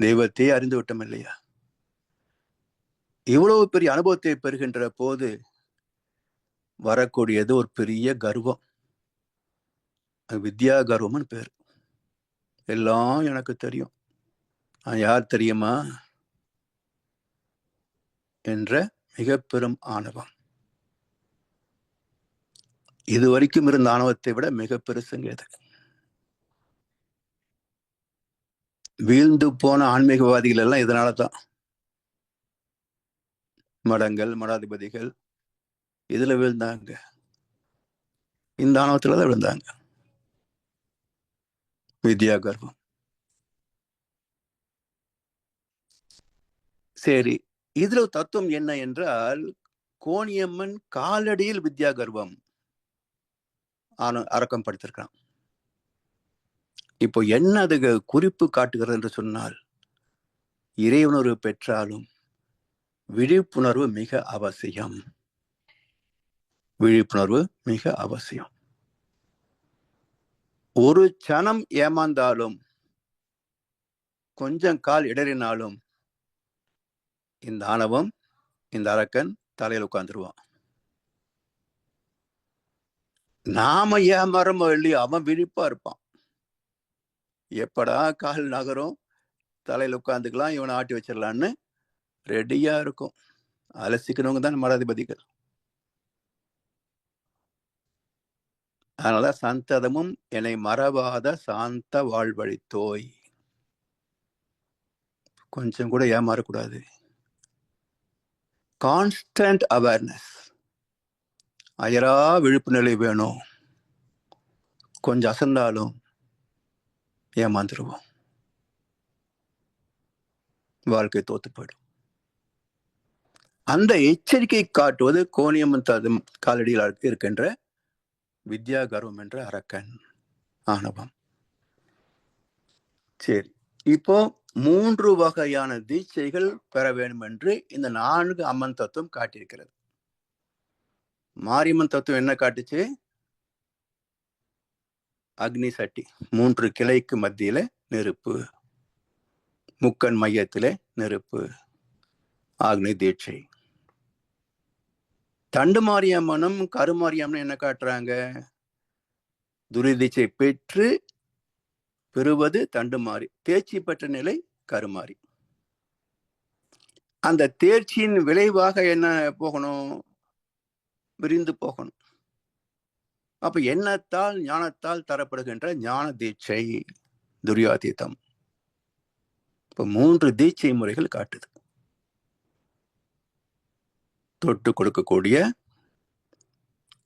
தெய்வத்தை அறிந்து விட்டோம் இல்லையா? இவ்வளவு பெரிய அனுபவத்தை பெறுகின்ற போது வரக்கூடியது ஒரு பெரிய கர்வம். வித்யா கர்வம்னு பேர். எல்லாம் எனக்கு தெரியும், யார் தெரியுமா என்ற மிக பெரும் ஆணவம். இதுவரைக்கும் இருந்த ஆணவத்தை விட மிக பெருசுங்க இது. வீழ்ந்து போன ஆன்மீகவாதிகள் எல்லாம் இதனாலதான், மடங்கள், மடாதிபதிகள் இதுல விழுந்தாங்க, இந்த ஆணவத்துலதான் விழுந்தாங்க. வித்யா கர்வம். சரி, இதுல தத்துவம் என்ன என்றால், கோணியம்மன் காலடியில் வித்யா கர்வம் அரக்கம் படுத்திருக்கான். இப்போ என்ன அது குறிப்பு காட்டுகிறது என்று சொன்னால், இறையுணர்வு பெற்றாலும் விழிப்புணர்வு மிக அவசியம். விழிப்புணர்வு மிக அவசியம். ஒரு சனம் ஏமாந்தாலும், கொஞ்சம் கால் இடறினாலும் இந்த ஆணவம், இந்த அரக்கன் தலையில் உட்கார்ந்துருவான். நாம ஏமாறமோ இல்லையோ அவன் விழிப்பா இருப்பான். எப்படா கால் நகரும், தலையில் உட்காந்துக்கலாம், இவனை ஆட்டி வச்சிடலான்னு ரெடியா இருக்கும். அலசிக்கணுங்க தான் மடாதிபதிகள். அதனால சந்ததமும் என்னை மறவாத சாந்த வாழ்வழித்தோய். கொஞ்சம் கூட ஏமாறக்கூடாது. கான்ஸ்டன்ட் அவேர்னஸ், அயரா விழிப்பு நிலை வேணும். கொஞ்சம் அசந்தாலும் ஏமாந்துருவோம், வாழ்க்கை தோத்து போயிடும். அந்த எச்சரிக்கை காட்டுவது கோணியம்மன் காலடியில் இருக்கின்ற வித்யா கர்வம் என்ற அரக்கன், ஆணவம். சரி, இப்போ 3 வகையான தீட்சைகள் பெற வேண்டும் என்று இந்த 4 அம்மன் தத்துவம் காட்டியிருக்கிறது. மாரியம்மன் தத்துவம் என்ன காட்டுச்சு? அக்னி சட்டி, 3 கிளைக்கு மத்தியில நெருப்பு, முக்கன் மையத்திலே நெருப்பு, அக்னி தீட்சை. தண்டு மாரியம்மனும் கருமாரியம்மனும் என்ன காட்டுறாங்க? துரிதீட்சை பெறுவது தண்டுமாறி, தேர்ச்சி பெற்ற நிலை கருமாறி. அந்த தேர்ச்சியின் விளைவாக என்ன போகணும்? விரிந்து போகணும். அப்ப எண்ணத்தால் ஞானத்தால் தரப்படுகின்ற ஞான தீட்சை துரியாதீதம். இப்ப 3 தீட்சை முறைகள் காட்டுது. தொட்டு கொடுக்கக்கூடிய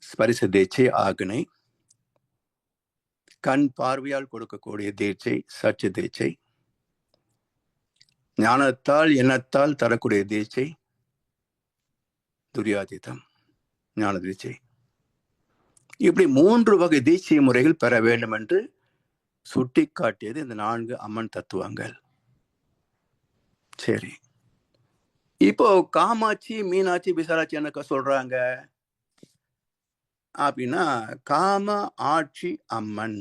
ஸ்பரிச தீட்சை ஆக்னை, கண் பார்வையால் கொடுக்கக்கூடிய தீட்சை சச்சு தீட்சை, ஞானத்தால் எண்ணத்தால் தரக்கூடிய தீட்சை துரியாதீதம் ஞான தீட்சை. இப்படி 3 வகை தீட்சை முறைகள் பெற வேண்டும் என்று சுட்டி காட்டியது இந்த 4 அம்மன் தத்துவங்கள். சரி, இப்போ காமாட்சி, மீனாட்சி, விசாலாட்சி என்ன சொல்றாங்க அப்படின்னா, காம ஆட்சி அம்மன்.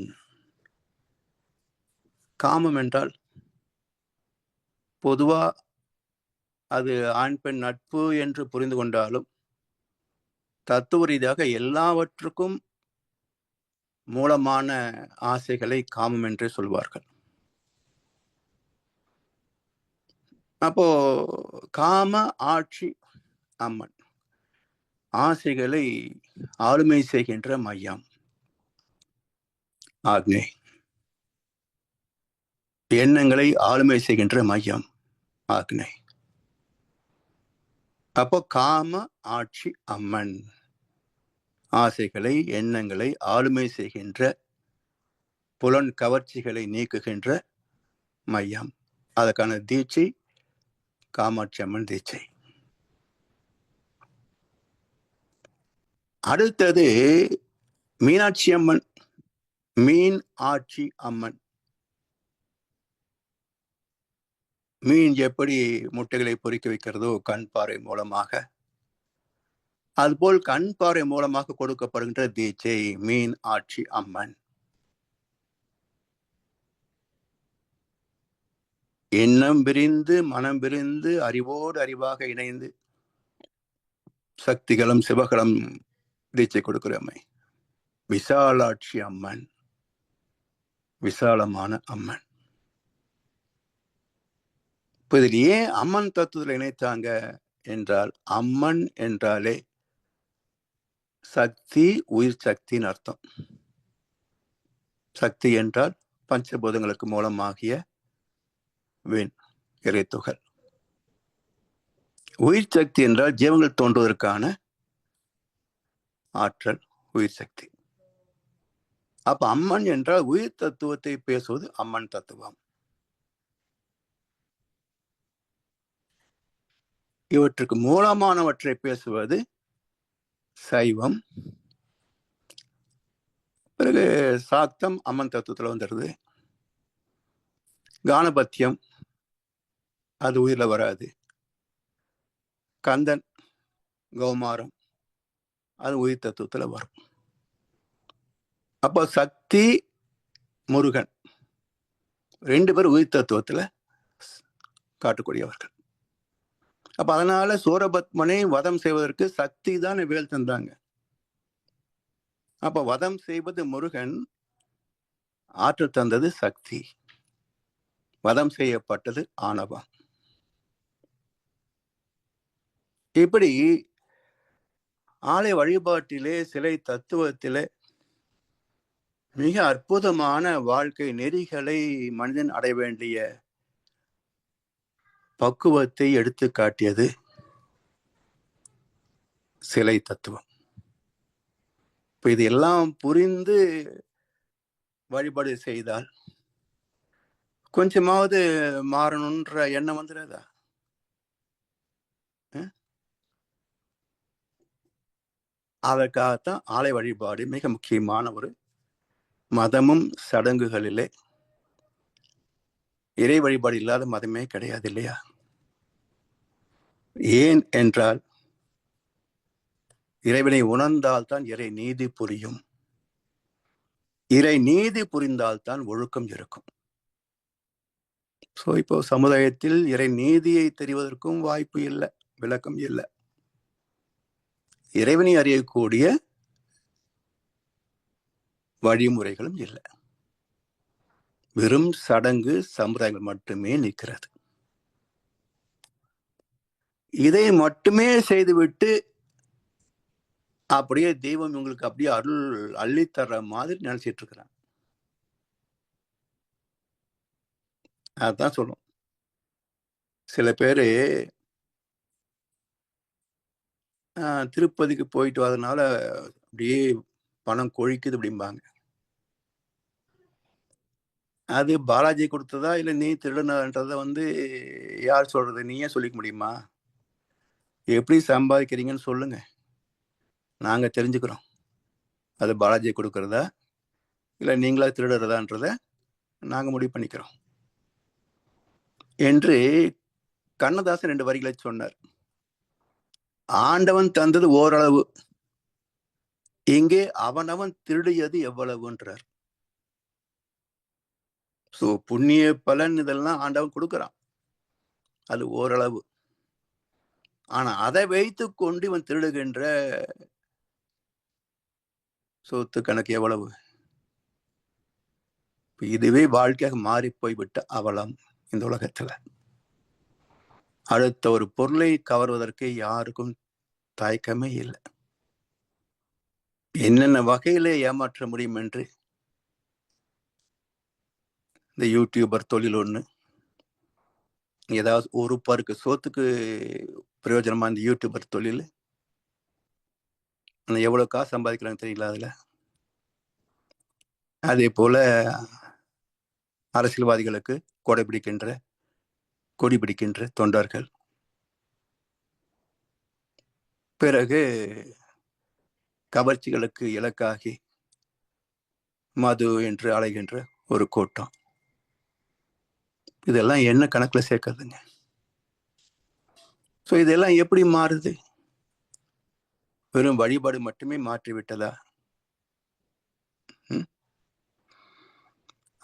காமம் என்றால் பொதுவா அது ஆண் பெண் நட்பு என்று புரிந்து கொண்டாலும் தத்துவ ரீதியாக எல்லாவற்றுக்கும் மூலமான ஆசைகளை காமம் என்றே சொல்வார்கள். அப்போ காம ஆட்சி அம்மன், ஆசைகளை ஆளுமை செய்கின்ற மையம் ஆக்னே, எண்ணங்களை ஆளுமை செய்கின்ற மையம் ஆக்னே. அப்போ காம ஆட்சி அம்மன், ஆசைகளை எண்ணங்களை ஆளுமை செய்கின்ற, புலன் கவர்ச்சிகளை நீக்குகின்ற மையம். அதற்கான தீட்சை காமாட்சி அம்மன் தீட்சை. அடுத்தது மீனாட்சி அம்மன், மீன் ஆட்சி அம்மன். மீன் எப்படி முட்டைகளை பொறிக்க வைக்கிறதோ கண் பார்வை மூலமாக, அதுபோல் கண் பார்வை மூலமாக கொடுக்கப்படுகின்ற தீட்சை மீன் ஆட்சி அம்மன். எண்ணம் விரிந்து மனம் விரிந்து அறிவோடு அறிவாக இணைந்து சக்திகளும் சிவகளும் தீட்சை கொடுக்கிறோமே விசாலாட்சி அம்மன், விசாலமான அம்மன். இப்ப இதில் ஏன் அம்மன் தத்துவத்தில் இணைத்தாங்க என்றால், அம்மன் என்றாலே சக்தி, உயிர் சக்தின்னு அர்த்தம். சக்தி என்றால் பஞ்சபூதங்களுக்கு மூலமாகிய விண் இறைத்துகள். உயிர் சக்தி என்றால் ஜீவங்கள் தோன்றுவதற்கான ஆற்றல், உயிர் சக்தி. அப்ப அம்மன் என்றால் உயிர் தத்துவத்தை பேசுவது அம்மன் தத்துவம். இவற்றுக்கு மூலமானவற்றை பேசுவது சைவம். பிறகு சாக்தம் அம்மன் தத்துவத்துல வந்துடுது. கானபத்தியம் அது உயிரில் வராது. கந்தன் கௌமாரம் அது உயிர் தத்துவத்துல வரும். அப்போ சக்தி முருகன் 2 பேர் உயிர் தத்துவத்துல காட்டக்கூடியவர்கள். அப்ப அதனால சூரபத்மனை வதம் செய்வதற்கு சக்தி தான் வேல் தந்தாங்க. அப்ப வதம் செய்வது முருகன், ஆற்றல் தந்தது சக்தி, வதம் செய்யப்பட்டது ஆணவம். இப்படி ஆலய வழிபாட்டிலே சிலை தத்துவத்திலே மிக அற்புதமான வாழ்க்கை நெறிகளை மனிதன் அடைய வேண்டிய பக்குவத்தை எடுத்து காட்டியது சிலை தத்துவம். இப்ப இது எல்லாம் புரிந்து வழிபாடு செய்தால் கொஞ்சமாவது மாறணுன்ற எண்ணம் வந்துடாதா? அதற்காகத்தான் ஆலய வழிபாடு மிக முக்கியமான ஒரு மதமும் சடங்குகளிலே இறை வழிபாடு இல்லாத மதமே கிடையாது இல்லையா? ஏன் என்றால் இறைவனை உணர்ந்தால்தான் இறை நீதி புரியும். இறை நீதி புரிந்தால்தான் ஒழுக்கம் இருக்கும். இப்போ சமுதாயத்தில் இறை நீதியை தெரிவதற்கும் வாய்ப்பு இல்லை, விளக்கம் இல்லை. இறைவனை அறியக்கூடிய வழிமுறைகளும் இல்லை. வெறும் சடங்கு சம்பிரதாயங்கள் மட்டுமே நிற்கிறது. இதை மட்டுமே செய்துவிட்டு அப்படியே தெய்வம் உங்களுக்கு அப்படியே அருள் அள்ளித்தர்ற மாதிரி நினைச்சிட்டு இருக்கிறான். அதான் சொல்லும். சில பேரு திருப்பதிக்கு போயிட்டு வரதுனால அப்படியே பணம் கொழிக்குது அப்படிம்பாங்க. அது பாலாஜி கொடுத்ததா இல்லை நீ திருடனன்றத யார் சொல்றது? நீயே சொல்லிக்க முடியுமா? எப்படி சம்பாதிக்கிறீங்கன்னு சொல்லுங்க, நாங்க தெரிஞ்சுக்கிறோம். அது பாலாஜி கொடுக்கறதா இல்லை நீங்களா திருடுறதான்றத நாங்க முடிவு பண்ணிக்கிறோம் என்று கண்ணதாசன் 2 வரிகளை சொன்னார். ஆண்டவன் தந்தது ஓரளவு, இங்கே அவனவன் திருடியது எவ்வளவுன்றார். புண்ணிய பலன் இதெல்லாம் ஆண்டவன் கொடுக்கறான், அது ஓரளவு. ஆனா அதை வைத்து கொண்டு இவன் திருடுகின்ற சொத்து கணக்கு எவ்வளவு? இதுவே வாழ்க்கையாக மாறி போய்விட்ட அவலம் இந்த உலகத்துல. அடுத்த ஒரு பொருளை கவர்வதற்கு யாருக்கும் தயக்கமே இல்லை. என்னென்ன வகையிலே ஏமாற்ற முடியும் என்று இந்த யூடியூபர் தொழில் ஒண்ணு, ஏதாவது ஒரு பருக்கு சோத்துக்கு பிரயோஜனமா இந்த யூடியூபர் தொழில். எவ்வளவு காசு சம்பாதிக்கிறாங்க தெரியல அதுல. அதே போல அரசியல்வாதிகளுக்கு கொடி பிடிக்கின்ற தொண்டர்கள், பிறகு கவர்ச்சிகளுக்கு இலக்காகி மது என்று அலைகின்ற ஒரு கூட்டம். இதெல்லாம் என்ன கணக்குல சேர்க்கிறதுங்க? இதெல்லாம் எப்படி மாறுது? வெறும் வழிபாடு மட்டுமே மாற்றிவிட்டதா?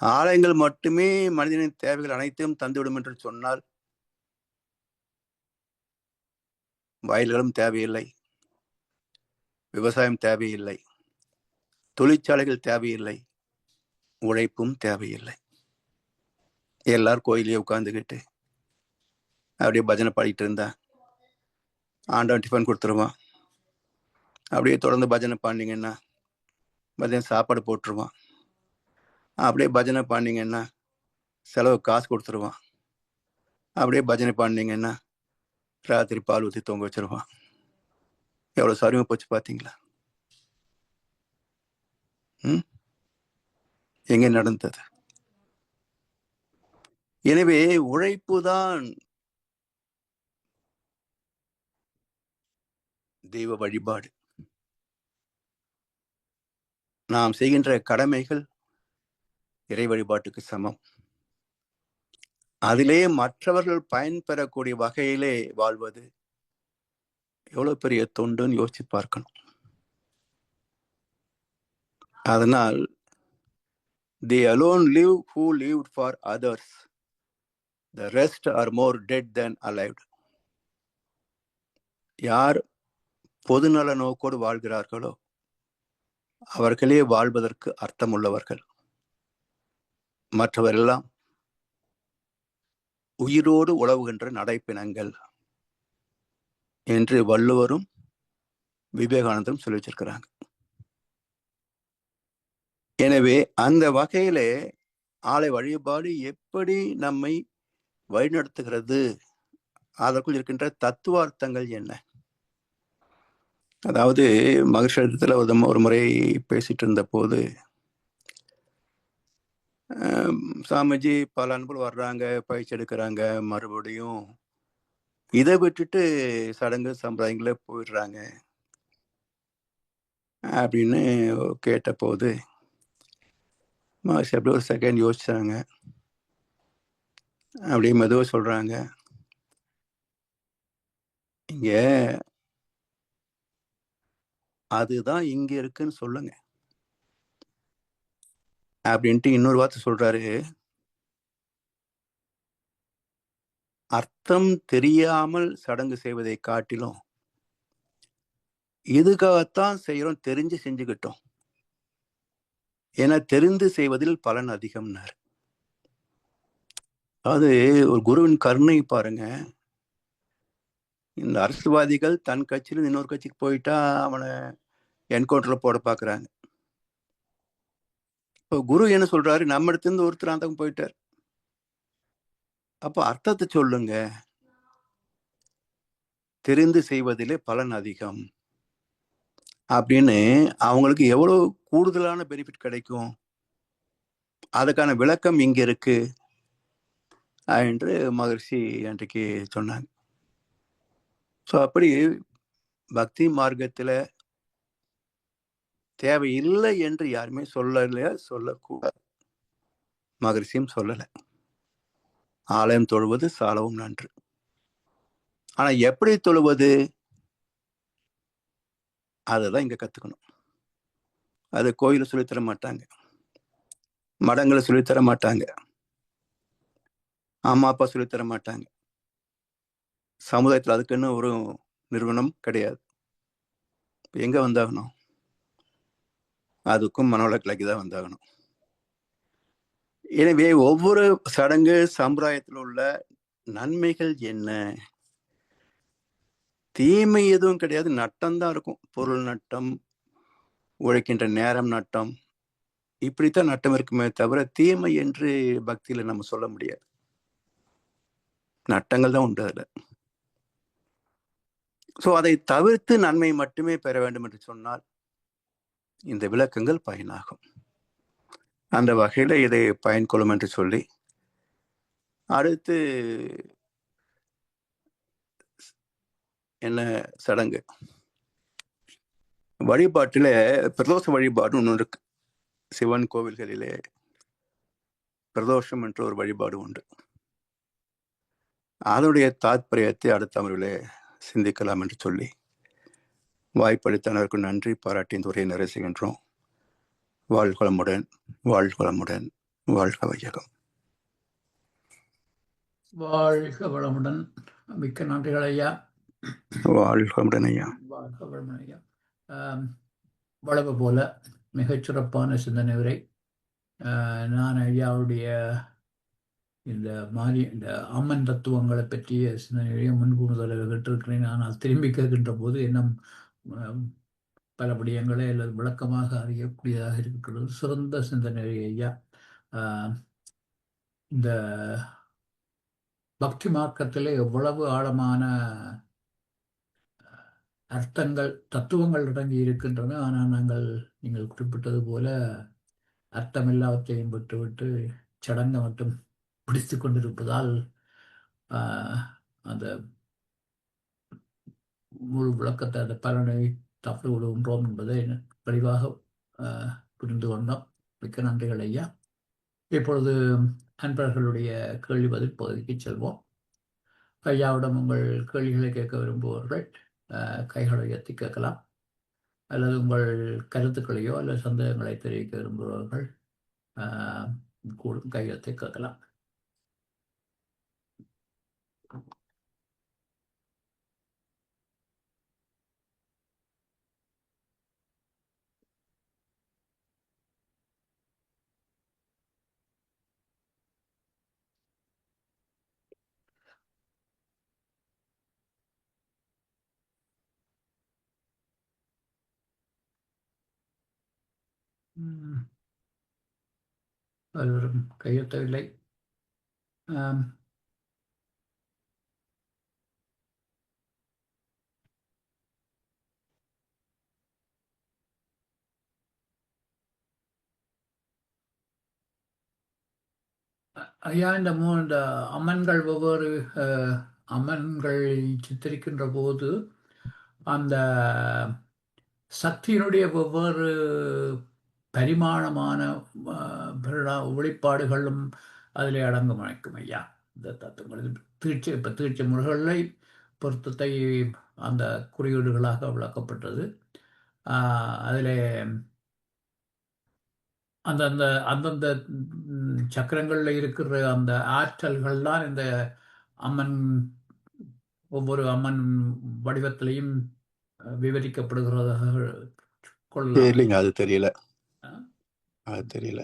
ஆலயங்கள் மட்டுமே மனிதனின் தேவைகள் அனைத்தையும் தந்துவிடும் என்று சொன்னால் வயல்களும் தேவையில்லை, விவசாயம் தேவையில்லை, தொழிற்சாலைகள் தேவையில்லை, உழைப்பும் தேவையில்லை. எல்லாரும் கோயிலே உட்கார்ந்துக்கிட்டு அப்படியே பஜனை பாடிட்டு இருந்தா ஆண்டவன் டிஃபன் கொடுத்துருவான். அப்படியே தொடர்ந்து பஜனை பாண்டிங்கன்னா மதியம் சாப்பாடு போட்டுருவான். அப்படியே பஜனை பாண்டிங்கன்னா செலவு காசு கொடுத்துருவான். அப்படியே பஜனை பாண்டிங்கன்னா ராத்திரி பால் ஊற்றி தொங்க வச்சிருவான். எவ்வளவு சௌரியமா போச்சு பார்த்தீங்களா? எங்க நடந்தது? எனவே உழைப்பு தான் தெய்வ வழிபாடு. நாம் செய்கின்ற கடமைகள் இறை வழிபாட்டுக்கு சமம். அதிலே மற்றவர்கள் பயன்பெறக்கூடிய வகையிலே வாழ்வது எவ்வளவு பெரிய தொண்டுன்னு யோசிச்சு பார்க்கணும். அதனால் they alone live who lived for others, the rest are more dead than alive. யார் பொதுநல நோக்கோடு வாழ்கிறார்களோ அவர்களே வாழ்வதற்கு அர்த்தமுள்ளவர்கள். மற்றவரெல்லாம் உயிரோடு உழவுகின்ற நடைப்பிணங்கள் என்று வள்ளுவரும் விவேகானந்தரும் சொல்லி வச்சிருக்கிறாங்க. எனவே அந்த வகையிலே ஆலய வழிபாடு எப்படி நம்மை வழிநடத்துகிறது, அதற்குள் இருக்கின்ற தத்துவார்த்தங்கள் என்ன? அதாவது மகிழ்ச்சியத்துல ஒரு முறை பேசிட்டு இருந்த போது சாமிஜி பல அன்புகள் வர்றாங்க, பயிற்சி எடுக்கிறாங்க, மறுபடியும் இதை விட்டுட்டு சடங்கு சம்பிரதாயங்கள போயிடுறாங்க அப்படின்னு கேட்ட போது மகிழ்ச்சி அப்படி ஒரு செகண்ட் யோசிச்சாங்க. அப்படியே மெதுவா சொல்றாங்க, இங்க அதுதான் இங்க இருக்குன்னு சொல்லுங்க அப்படின்ட்டு இன்னொரு வார்த்தை சொல்றாரு. அர்த்தம் தெரியாமல் சடங்கு செய்வதை காட்டிலும் இதுக்காகத்தான் செய்யறோம், தெரிஞ்சு செஞ்சுக்கிட்டோம், ஏன்னா தெரிந்து செய்வதில் பலன் அதிகம்னாரு. அதாவது ஒரு குருவின் கருணை பாருங்க. இந்த அரசியல்வாதிகள் தன் கட்சியில இன்னொரு கட்சிக்கு போயிட்டா அவனை என்கவுண்டர்ல போட பாக்குறாங்க. இப்போ குரு என்ன சொல்றாரு, நம்ம இடத்துல இருந்து ஒருத்தர் அந்த போயிட்டார், அப்ப அர்த்தத்தை சொல்லுங்க, தெரிந்து செய்வதிலே பலன் அதிகம் அப்படின்னு அவங்களுக்கு எவ்வளவு கூடுதலான பெனிஃபிட் கிடைக்கும், அதுக்கான விளக்கம் இங்க இருக்கு என்று மகர்ஷி அன்றைக்கு சொன்னாங்க. ஸோ அப்படி பக்தி மார்க்கத்துல தேவையில்லை என்று யாருமே சொல்லக்கூடாது. மகரிஷியும் சொல்லல, ஆலயம் தொழுவது சாலவும் நன்று. ஆனா எப்படி தொழுவது, அதுதான் இங்க கத்துக்கணும். அது கோயில சொல்லித்தர மாட்டாங்க, மடங்களை சொல்லித்தர மாட்டாங்க, அம்மா அப்பா சொல்லித்தர மாட்டாங்க, சமுதாயத்தில் அதுக்குன்னு ஒரு நிறுவனம் கிடையாது. எங்க வந்தாகணும், அதுக்கும் மனவளக்கலைக்கு தான் வந்தாகணும். எனவே ஒவ்வொரு சடங்கு சம்பிரதாயத்தில் உள்ள நன்மைகள் என்ன, தீமை எதுவும் கிடையாது, நட்டம் தான் இருக்கும். பொருள் நட்டம், உழைக்கின்ற நேரம் நட்டம், இப்படித்தான் நட்டம் இருக்குமே தவிர தீமை என்று பக்தியில நம்ம சொல்ல முடியாது. நட்டங்கள் தான் உண்டு அதுல. சோ அதை தவிர்த்து நன்மை மட்டுமே பெற வேண்டும் என்று சொன்னால் இந்த விளக்கங்கள் பயனாகும். அந்த வகையில இதை பயன்கொள்ளும் என்று சொல்லி, அடுத்து என்ன சடங்கு வழிபாட்டில பிரதோஷ வழிபாடு ஒன்று இருக்கு. சிவன் கோவில்களிலே பிரதோஷம் என்ற ஒரு வழிபாடு உண்டு. அதனுடைய தாத்பரியத்தை அடுத்த அமர்விலே சிந்திக்கலாம் என்று சொல்லி வாய்ப்பளித்தனருக்கு நன்றி பாராட்டி இந்த உரையை நிறைவு செய்கின்றோம். வாழ்வளமுடன், வாழ்வளமுடன், வாழ்க வையகம். வாழ்க வளமுடன். மிக்க நன்றிகள் ஐயா. வாழ்க வளமுடன் ஐயா. வாழ்க வளமுடன் ஐயா. வளவு போல மிகச்சிறப்பான சிந்தனை உரை. நான் ஐயாவுடைய இந்த அம்மன் தத்துவங்களை பற்றிய சிந்தனையை முன்கூடுதலாக கேட்டிருக்கிறேன். ஆனால் திரும்பி கேட்கின்ற போது இன்னும் பல விடயங்களை அல்லது விளக்கமாக அறியக்கூடியதாக இருக்கிறது. சிறந்த சிந்தனை ஐயா. இந்த பக்தி மார்க்கத்திலே எவ்வளவு ஆழமான அர்த்தங்கள் தத்துவங்கள் அடங்கி இருக்கின்றன. ஆனால் நீங்கள் குறிப்பிட்டது போல அர்த்தம் எல்லாவற்றையும் விட்டுவிட்டு சடங்கை மட்டும் பிடித்து கொண்டிருப்பதால் அந்த முழு விளக்கத்தை, அந்த பலனை தப்பு விடுகின்றோம் என்பதை தெளிவாக புரிந்து கொண்டோம். மிக்க நன்றிகள் ஐயா. இப்பொழுது அன்பர்களுடைய கேள்வி பதில் பகுதிக்கு செல்வோம். ஐயாவிடம் உங்கள் கேள்விகளை கேட்க விரும்புபவர்கள் கைகளை உயர்த்தி கேட்கலாம், அல்லது உங்கள் கருத்துக்களையோ அல்லது சந்தேகங்களை தெரிவிக்க விரும்புபவர்கள் கூடும் கையெழுத்தை கேட்கலாம். பலரும் கையெழுத்தவில்லை. ஐயா, இந்த அம்மன்கள் ஒவ்வொரு அம்மன்கள் சித்தரிக்கின்ற போது அந்த சக்தியினுடைய ஒவ்வொரு பரிமாணமான வெளிப்பாடுகளும் அதில் அடங்கும் நினைக்கும் ஐயா. இந்த தத்துவங்கள் தீட்சை முறைகளை பொருத்தத்தை அந்த குறியீடுகளாக விளக்கப்பட்டது. அதில் அந்தந்த அந்தந்த சக்கரங்களில் இருக்கிற அந்த ஆற்றல்கள் தான் இந்த அம்மன் ஒவ்வொரு அம்மன் வடிவத்திலையும் விவரிக்கப்படுகிறதாக கொள்ளலாம். இல்லைங்க, அது தெரியல. அது தெரியல.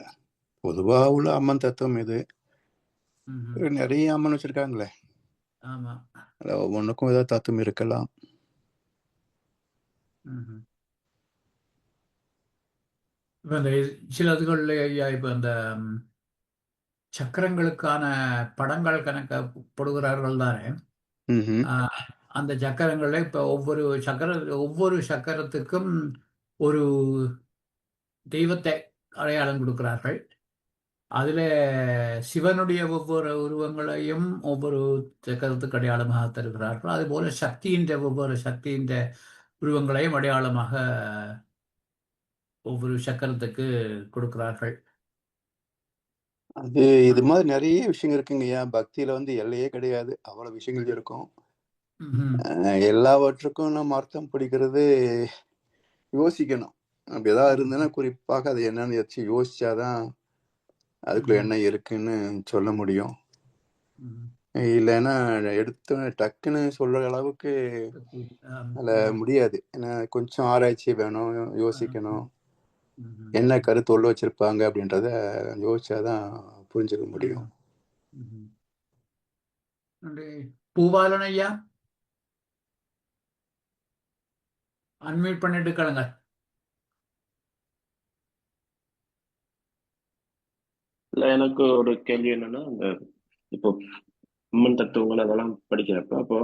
பொதுவா உள்ள அம்மன் தத்துவம் இது. நிறைய அம்மன் வச்சிருக்காங்களே. ஆமா, ஒவ்வொன்றுக்கும் ஏதாவது தத்துவம் இருக்கலாம். இப்போ இந்த சிலதுகள்ல இப்போ இந்த சக்கரங்களுக்கான படங்கள் கணக்கப்படுகிறார்கள் தானே. அந்த சக்கரங்களில் இப்போ ஒவ்வொரு சக்கரத்துக்கும் ஒரு தெய்வத்தை அடையாளம் கொடுக்கிறார்கள். அதில் சிவனுடைய ஒவ்வொரு உருவங்களையும் ஒவ்வொரு சக்கரத்துக்கு அடையாளமாக தருகிறார்கள். அதுபோல ஒவ்வொரு சக்தியின் உருவங்களையும் அடையாளமாக ஒவ்வொரு சக்கரத்துக்கு கொடுக்கிறார்கள். அது இது மாதிரி நிறைய விஷயங்கள் இருக்குங்கய்யா. பக்தியில வந்து எல்லையே கிடையாது, அவ்வளவு விஷயங்கள் இருக்கும். எல்லாவற்றுக்கும் நம்ம அர்த்தம் பிடிக்கிறது யோசிக்கணும். அப்படி ஏதாவது இருந்ததுன்னா குறிப்பாக அது என்னன்னு யோசிச்சாதான் அதுக்குள்ள என்ன இருக்குன்னு சொல்ல முடியும். இல்லைன்னா எடுத்து டக்குன்னு சொல்ற அளவுக்கு அதுல முடியாது. ஏன்னா கொஞ்சம் ஆராய்ச்சி வேணும், யோசிக்கணும். என்ன கருத்து உள்ள வச்சிருப்பாங்க அப்படின்றத யோசிச்சாதான் புரிஞ்சுக்க முடியும். பூபாலன் ஐயா, அன்மியூட் பண்ணிட்டு கலங்க. இல்ல, எனக்கு ஒரு கேள்வி என்னன்னா, அந்த இப்போ அம்மன் தத்துவங்கள் அதெல்லாம் படிக்கிறப்ப அப்போ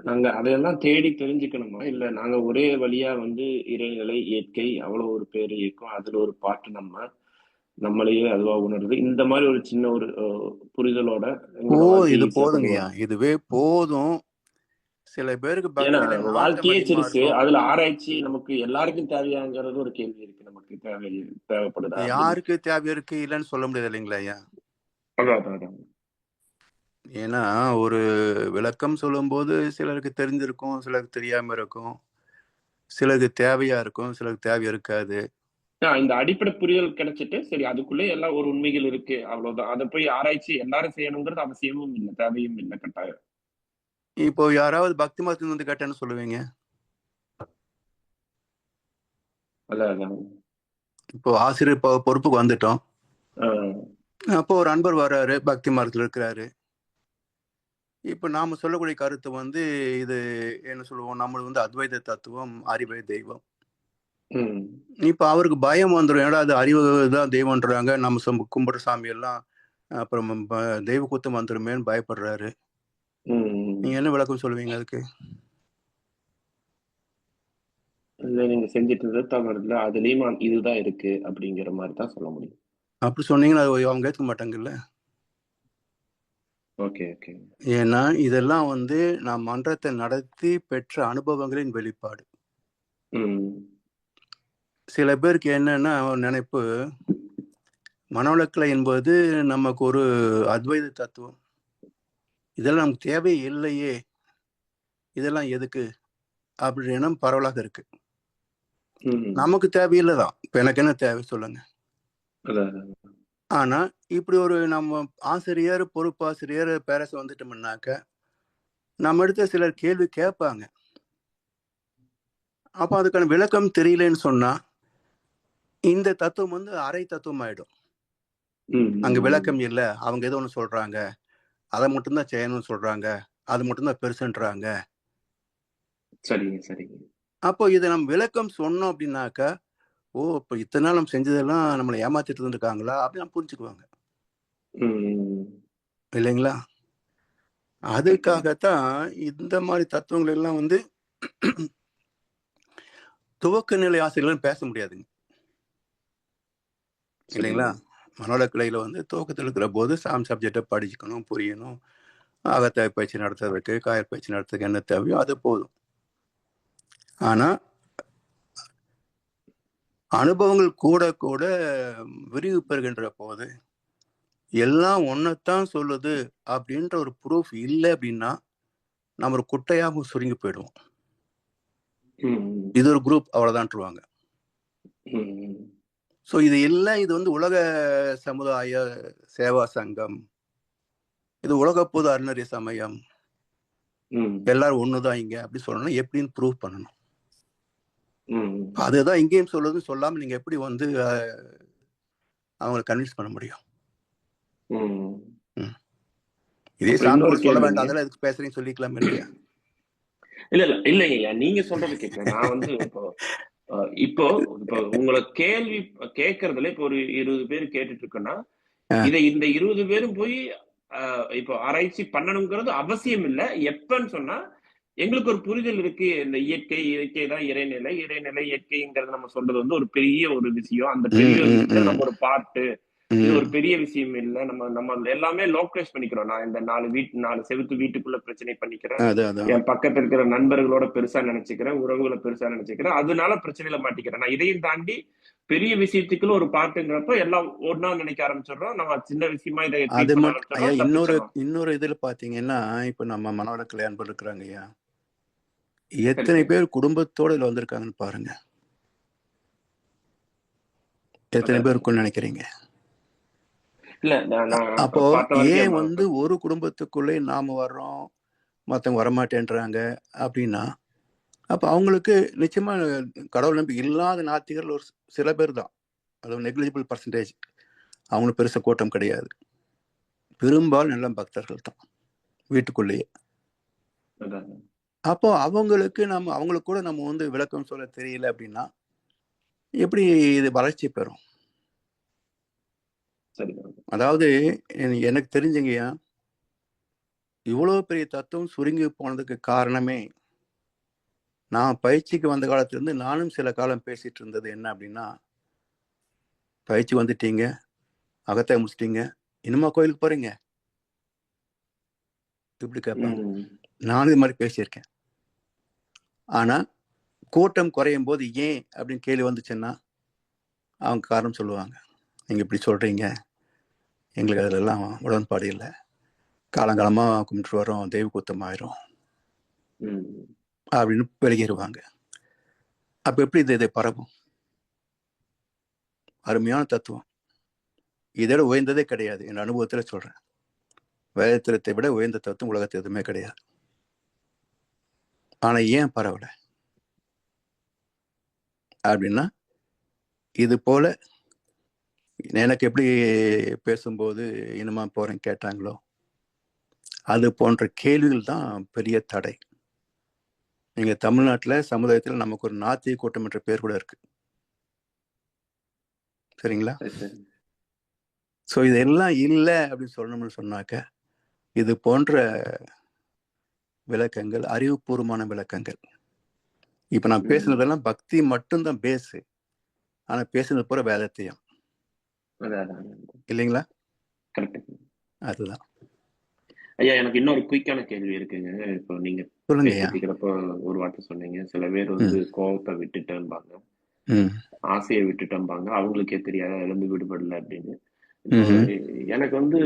நாங்க அதையெல்லாம் தேடி தெரிஞ்சுக்கணுமா, இல்ல நாங்க ஒரே வழியா வந்து இறைநிலை இயற்கை அவ்வளவு ஒரு பேர் இருக்கும், அதுல ஒரு பாட்டு நம்மளையே அதுவா உணருது, இந்த மாதிரி ஒரு சின்ன ஒரு புரிதலோட இது போதுங்கய்யா, இதுவே போதும். சில பேருக்கு வாழ்க்கையே சிறுசு, அதுல ஆராய்ச்சி நமக்கு எல்லாருக்கும் தேவையாங்கிறது ஒரு கேள்வி இருக்கு. நமக்கு தேவைப்படுதா? யாருக்கு தேவை இருக்கு இல்லைன்னு சொல்ல முடியாது இல்லைங்களா ஐயா. அதான். ஏன்னா ஒரு விளக்கம் சொல்லும் போது சிலருக்கு தெரிஞ்சிருக்கும், சிலருக்கு தெரியாம இருக்கும், சிலருக்கு தேவையா இருக்கும், சிலருக்கு தேவை இருக்காது. இந்த அடிப்படை புரிதல் கிடைச்சிட்டு சரி அதுக்குள்ளே எல்லாம் ஒரு உண்மைகள் இருக்கு, அவ்வளவுதான். அதை போய் ஆராய்ச்சி எல்லாரும் செய்யணுங்கிறது அவசியமும் இல்லை, தேவையும் இல்லை, கட்டாயம். இப்போ யாராவது பக்தி மதத்துல வந்து கேட்டேன்னு சொல்லுவீங்க? இப்போ ஆசிரியர் பொறுப்புக்கு வந்துட்டோம். அப்போ ஒரு அன்பர் வர்றாரு, பக்தி மதத்துல இருக்கிறாரு. இப்ப நாம சொல்லக்கூடிய கருத்து வந்து இது என்ன சொல்லுவோம், நம்மளுக்கு வந்து அத்வைத தத்துவம், அறிவே தெய்வம். இப்ப அவருக்கு பயம் வந்துடும், ஏன்னா அது அறிவு தான் தெய்வம்ன்றாங்க, நம்ம கும்பிடுற சாமி எல்லாம் அப்புறம் தெய்வ குத்தம் வந்துருமேன்னு பயப்படுறாரு. நீங்க என்ன விளக்கம் சொல்லுவீங்க அதுக்கு? நீங்க செஞ்சுட்டு தவறுல அதுலயும் இதுதான் இருக்கு அப்படிங்கிற மாதிரி தான் சொல்ல முடியும். அப்படி சொன்னீங்கன்னா அவங்க ஏற்க மாட்டாங்கல்ல. ஏன்னா இதெல்லாம் வந்து நான் மன்றத்தை நடத்தி பெற்ற அனுபவங்களின் வெளிப்பாடு. சில பேருக்கு என்னன்னா நினைப்பு, மனவளக்கலை என்பது நமக்கு ஒரு அத்வைத தத்துவம், இதெல்லாம் நமக்கு தேவை இல்லையே, இதெல்லாம் எதுக்கு அப்படின்னு பரவலாக இருக்கு. நமக்கு தேவையில்லைதான். இப்ப எனக்கு என்ன தேவை சொல்லுங்க. ஆனா இப்படி ஒரு நம்ம ஆசிரியர், பொறுப்பாசிரியர் பேரச வந்துட்டோம்னாக்க நம்ம எடுத்த சிலர் கேள்வி கேட்பாங்க. அப்ப அதுக்கான விளக்கம் தெரியலன்னு சொன்னா இந்த தத்துவம் வந்து அரை தத்துவம் ஆயிடும். அங்க விளக்கம் இல்ல, அவங்க ஏதோ ஒண்ணு சொல்றாங்க, அதை மட்டும்தான் செய்யணும்னு சொல்றாங்க, அது மட்டும்தான் பெருசுன்றாங்க. அப்போ இதை நம்ம விளக்கம் சொன்னோம் அப்படின்னாக்கா, ஓ இப்ப இத்தனை நாள் நம்ம செஞ்சதெல்லாம் நம்மளை ஏமாத்திட்டு இருந்திருக்காங்களா அப்படின்னு புரிஞ்சுக்குவாங்க இல்லைங்களா. அதுக்காகத்தான் இந்த மாதிரி தத்துவங்கள் எல்லாம் வந்து துவக்க நிலை ஆசிரியர்கள் பேச முடியாதுங்க இல்லைங்களா. மனோலக்கலையில வந்து துவக்கத்தில் இருக்கிற போது சப்ஜெக்டை படிச்சுக்கணும், புரியணும், அகத்தாய் பயிற்சி நடத்துறதுக்கு, காயற் பயிற்சி நடத்துறதுக்கு என்ன தேவையோ அது போதும். ஆனா அனுபவங்கள் கூட கூட விரிவு பெறுகின்ற போது எல்லாம் ஒன்னத்தான் சொல்லுது அப்படின்ற ஒரு ப்ரூஃப் இல்லை அப்படின்னா நம்ம ஒரு குட்டையாக சுருங்கி போயிடுவோம். இது ஒரு குரூப் அவ்வளவுதான்ட்டுருவாங்க. ஸோ இது எல்லாம் இது வந்து உலக சமுதாய சேவா சங்கம், இது உலக பொது அறநெறி சமயம், எல்லாரும் ஒண்ணுதான் இங்க அப்படி சொல்லணும். எப்படின்னு ப்ரூவ் பண்ணணும். அதுதான் இங்கேயும் சொல்லுது. சொல்லாம நீங்க எப்படி வந்து அவங்களை கன்வின்ஸ் பண்ண முடியும்? இதே சாமி கூட சொல்ல வேண்டாம், அதெல்லாம் எதுக்கு பேசுறீங்க சொல்லிக்கலாம் இல்லையா? இல்லைங்க, நீங்க சொல்றது கேட்கல. நான் வந்து இப்போ உங்களை கேள்வி கேட்கறதுல இப்போ ஒரு 20 பேர் கேட்டுட்டு இருக்கோம்னா, இதை இந்த 20 பேரும் போய் இப்போ ஆராய்ச்சி பண்ணணுங்கிறது அவசியம் இல்லை. எப்பன்னு சொன்னா எங்களுக்கு ஒரு புரிதல் இருக்கு. இந்த இயற்கை தான் இறைநிலை இயற்கைங்கிறது நம்ம சொல்றது வந்து ஒரு பெரிய ஒரு விஷயம். அந்த பெரிய விஷயத்துல நம்ம ஒரு பாட்டு, இது ஒரு பெரிய விஷயம் இல்ல. நம்ம எல்லாமே லோக்கலைஸ் பண்ணிக்கிறோம். நான் இந்த 4 செவுத்து வீட்டுக்குள்ள பிரச்சனை பண்ணிக்கிறேன், என் பக்கத்துல இருக்கிற நண்பர்களோட பெருசா நினைச்சுக்கிறேன், உறவுகளை பெருசா நினைச்சுக்கிறேன், அதனால பிரச்சனையில மாட்டிக்கிறேன். நான் இதையும் தாண்டி பெரிய விஷயத்துக்குள்ள ஒரு பாட்டுங்கிறப்ப எல்லாம் ஒன்னா நினைக்க ஆரம்பிச்சிடுறோம். நம்ம சின்ன விஷயமா இதை இன்னொரு இதுல பாத்தீங்கன்னா, இப்ப நம்ம மனோட கல்யாணம் இருக்கிறாங்க ஐயா, எத்தனை பேர் குடும்பத்தோட இதுல வந்திருக்காங்கன்னு பாருங்க. எத்தனை பேர் இருக்குன்னு நினைக்கிறீங்க? அப்போ ஏன் வந்து ஒரு குடும்பத்துக்குள்ளே நாம வர்றோம், மத்தவங்க வரமாட்டேன்றாங்க அப்படின்னா, அப்ப அவங்களுக்கு நிச்சயமா கடவுள் நம்பிக்கை இல்லாத நாத்திகர்கள் ஒரு சில பேர் தான். அது நெக்லிஜிபிள் பர்சன்டேஜ். அவங்களுக்கு பெருசா கூட்டம் கிடையாது. பெரும்பாலும் நல்ல பக்தர்கள் தான் வீட்டுக்குள்ளேயே. அப்போ அவங்களுக்கு கூட நம்ம வந்து விளக்கம் சொல்ல தெரியல அப்படின்னா எப்படி இது வளர்ச்சி பெறும்? அதாவது எனக்கு தெரிஞ்சுங்கய்யா, இவ்வளவு பெரிய தத்துவம் சுருங்கி போனதுக்கு காரணமே, நான் பயிற்சிக்கு வந்த காலத்துல இருந்து நானும் சில காலம் பேசிட்டு இருந்தது என்ன அப்படின்னா, பயிற்சி வந்துட்டீங்க, அகத்தை முடிச்சிட்டீங்க, இன்னுமா கோயிலுக்கு போறீங்க இப்படி கேட்பாங்க. நானும் இது மாதிரி பேசியிருக்கேன். ஆனா கூட்டம் குறையும் போது ஏன் அப்படின்னு கேள்வி வந்துச்சுன்னா அவங்க காரணம் சொல்லுவாங்க. நீங்க இப்படி சொல்றீங்க, எங்களுக்கு அதுல எல்லாம் உடன்பாடு இல்லை, காலங்காலமா கும்பிட்டு வரோம், தெய்வ குத்தம் ஆயிரும் அப்படின்னு வெளியேறுவாங்க. அப்ப எப்படி இதை பரவும்? அருமையான தத்துவம், இதோட உயர்ந்ததே கிடையாது. என் அனுபவத்துல சொல்றேன். வேதத்திரத்தை விட உயர்ந்த தத்துவம் உலகத்தில் எதுவுமே கிடையாது. ஆனா ஏன் பரவல அப்படின்னா, இது போல எனக்கு எப்படி பேசும்போது இனிமா போறேன் கேட்டாங்களோ, அது போன்ற கேள்விகள் தான் பெரிய தடை. நீங்க தமிழ்நாட்டுல சமுதாயத்துல நமக்கு ஒரு நாத்திக கூட்டம் என்ற பேர் கூட இருக்கு, சரிங்களா? ஸோ இதெல்லாம் இல்லை அப்படின்னு சொல்லணும்னு சொன்னாக்க, இது போன்ற விளக்கங்கள் அறிவுபூர்வமான விளக்கங்கள். இப்ப நான் பேசுனதெல்லாம் பக்தி மட்டும்தான் பேசு, ஆனா பேசுனது பூரா வேதத்தையும் இல்லைங்களா? அதுதான் ஐயா. எனக்கு இன்னொரு குயிக்கான கேள்வி இருக்குங்க. இப்போ நீங்க பேசிக்கிறப்ப ஒரு வார்த்தை சொன்னீங்க, சில பேர் வந்து கோபத்தை விட்டுட்டேன்பாங்க, ஆசையை விட்டுட்டேன்பாங்க, அவங்களுக்கே தெரியாத இழந்து விடுபடல அப்படின்னு. எனக்கு வந்து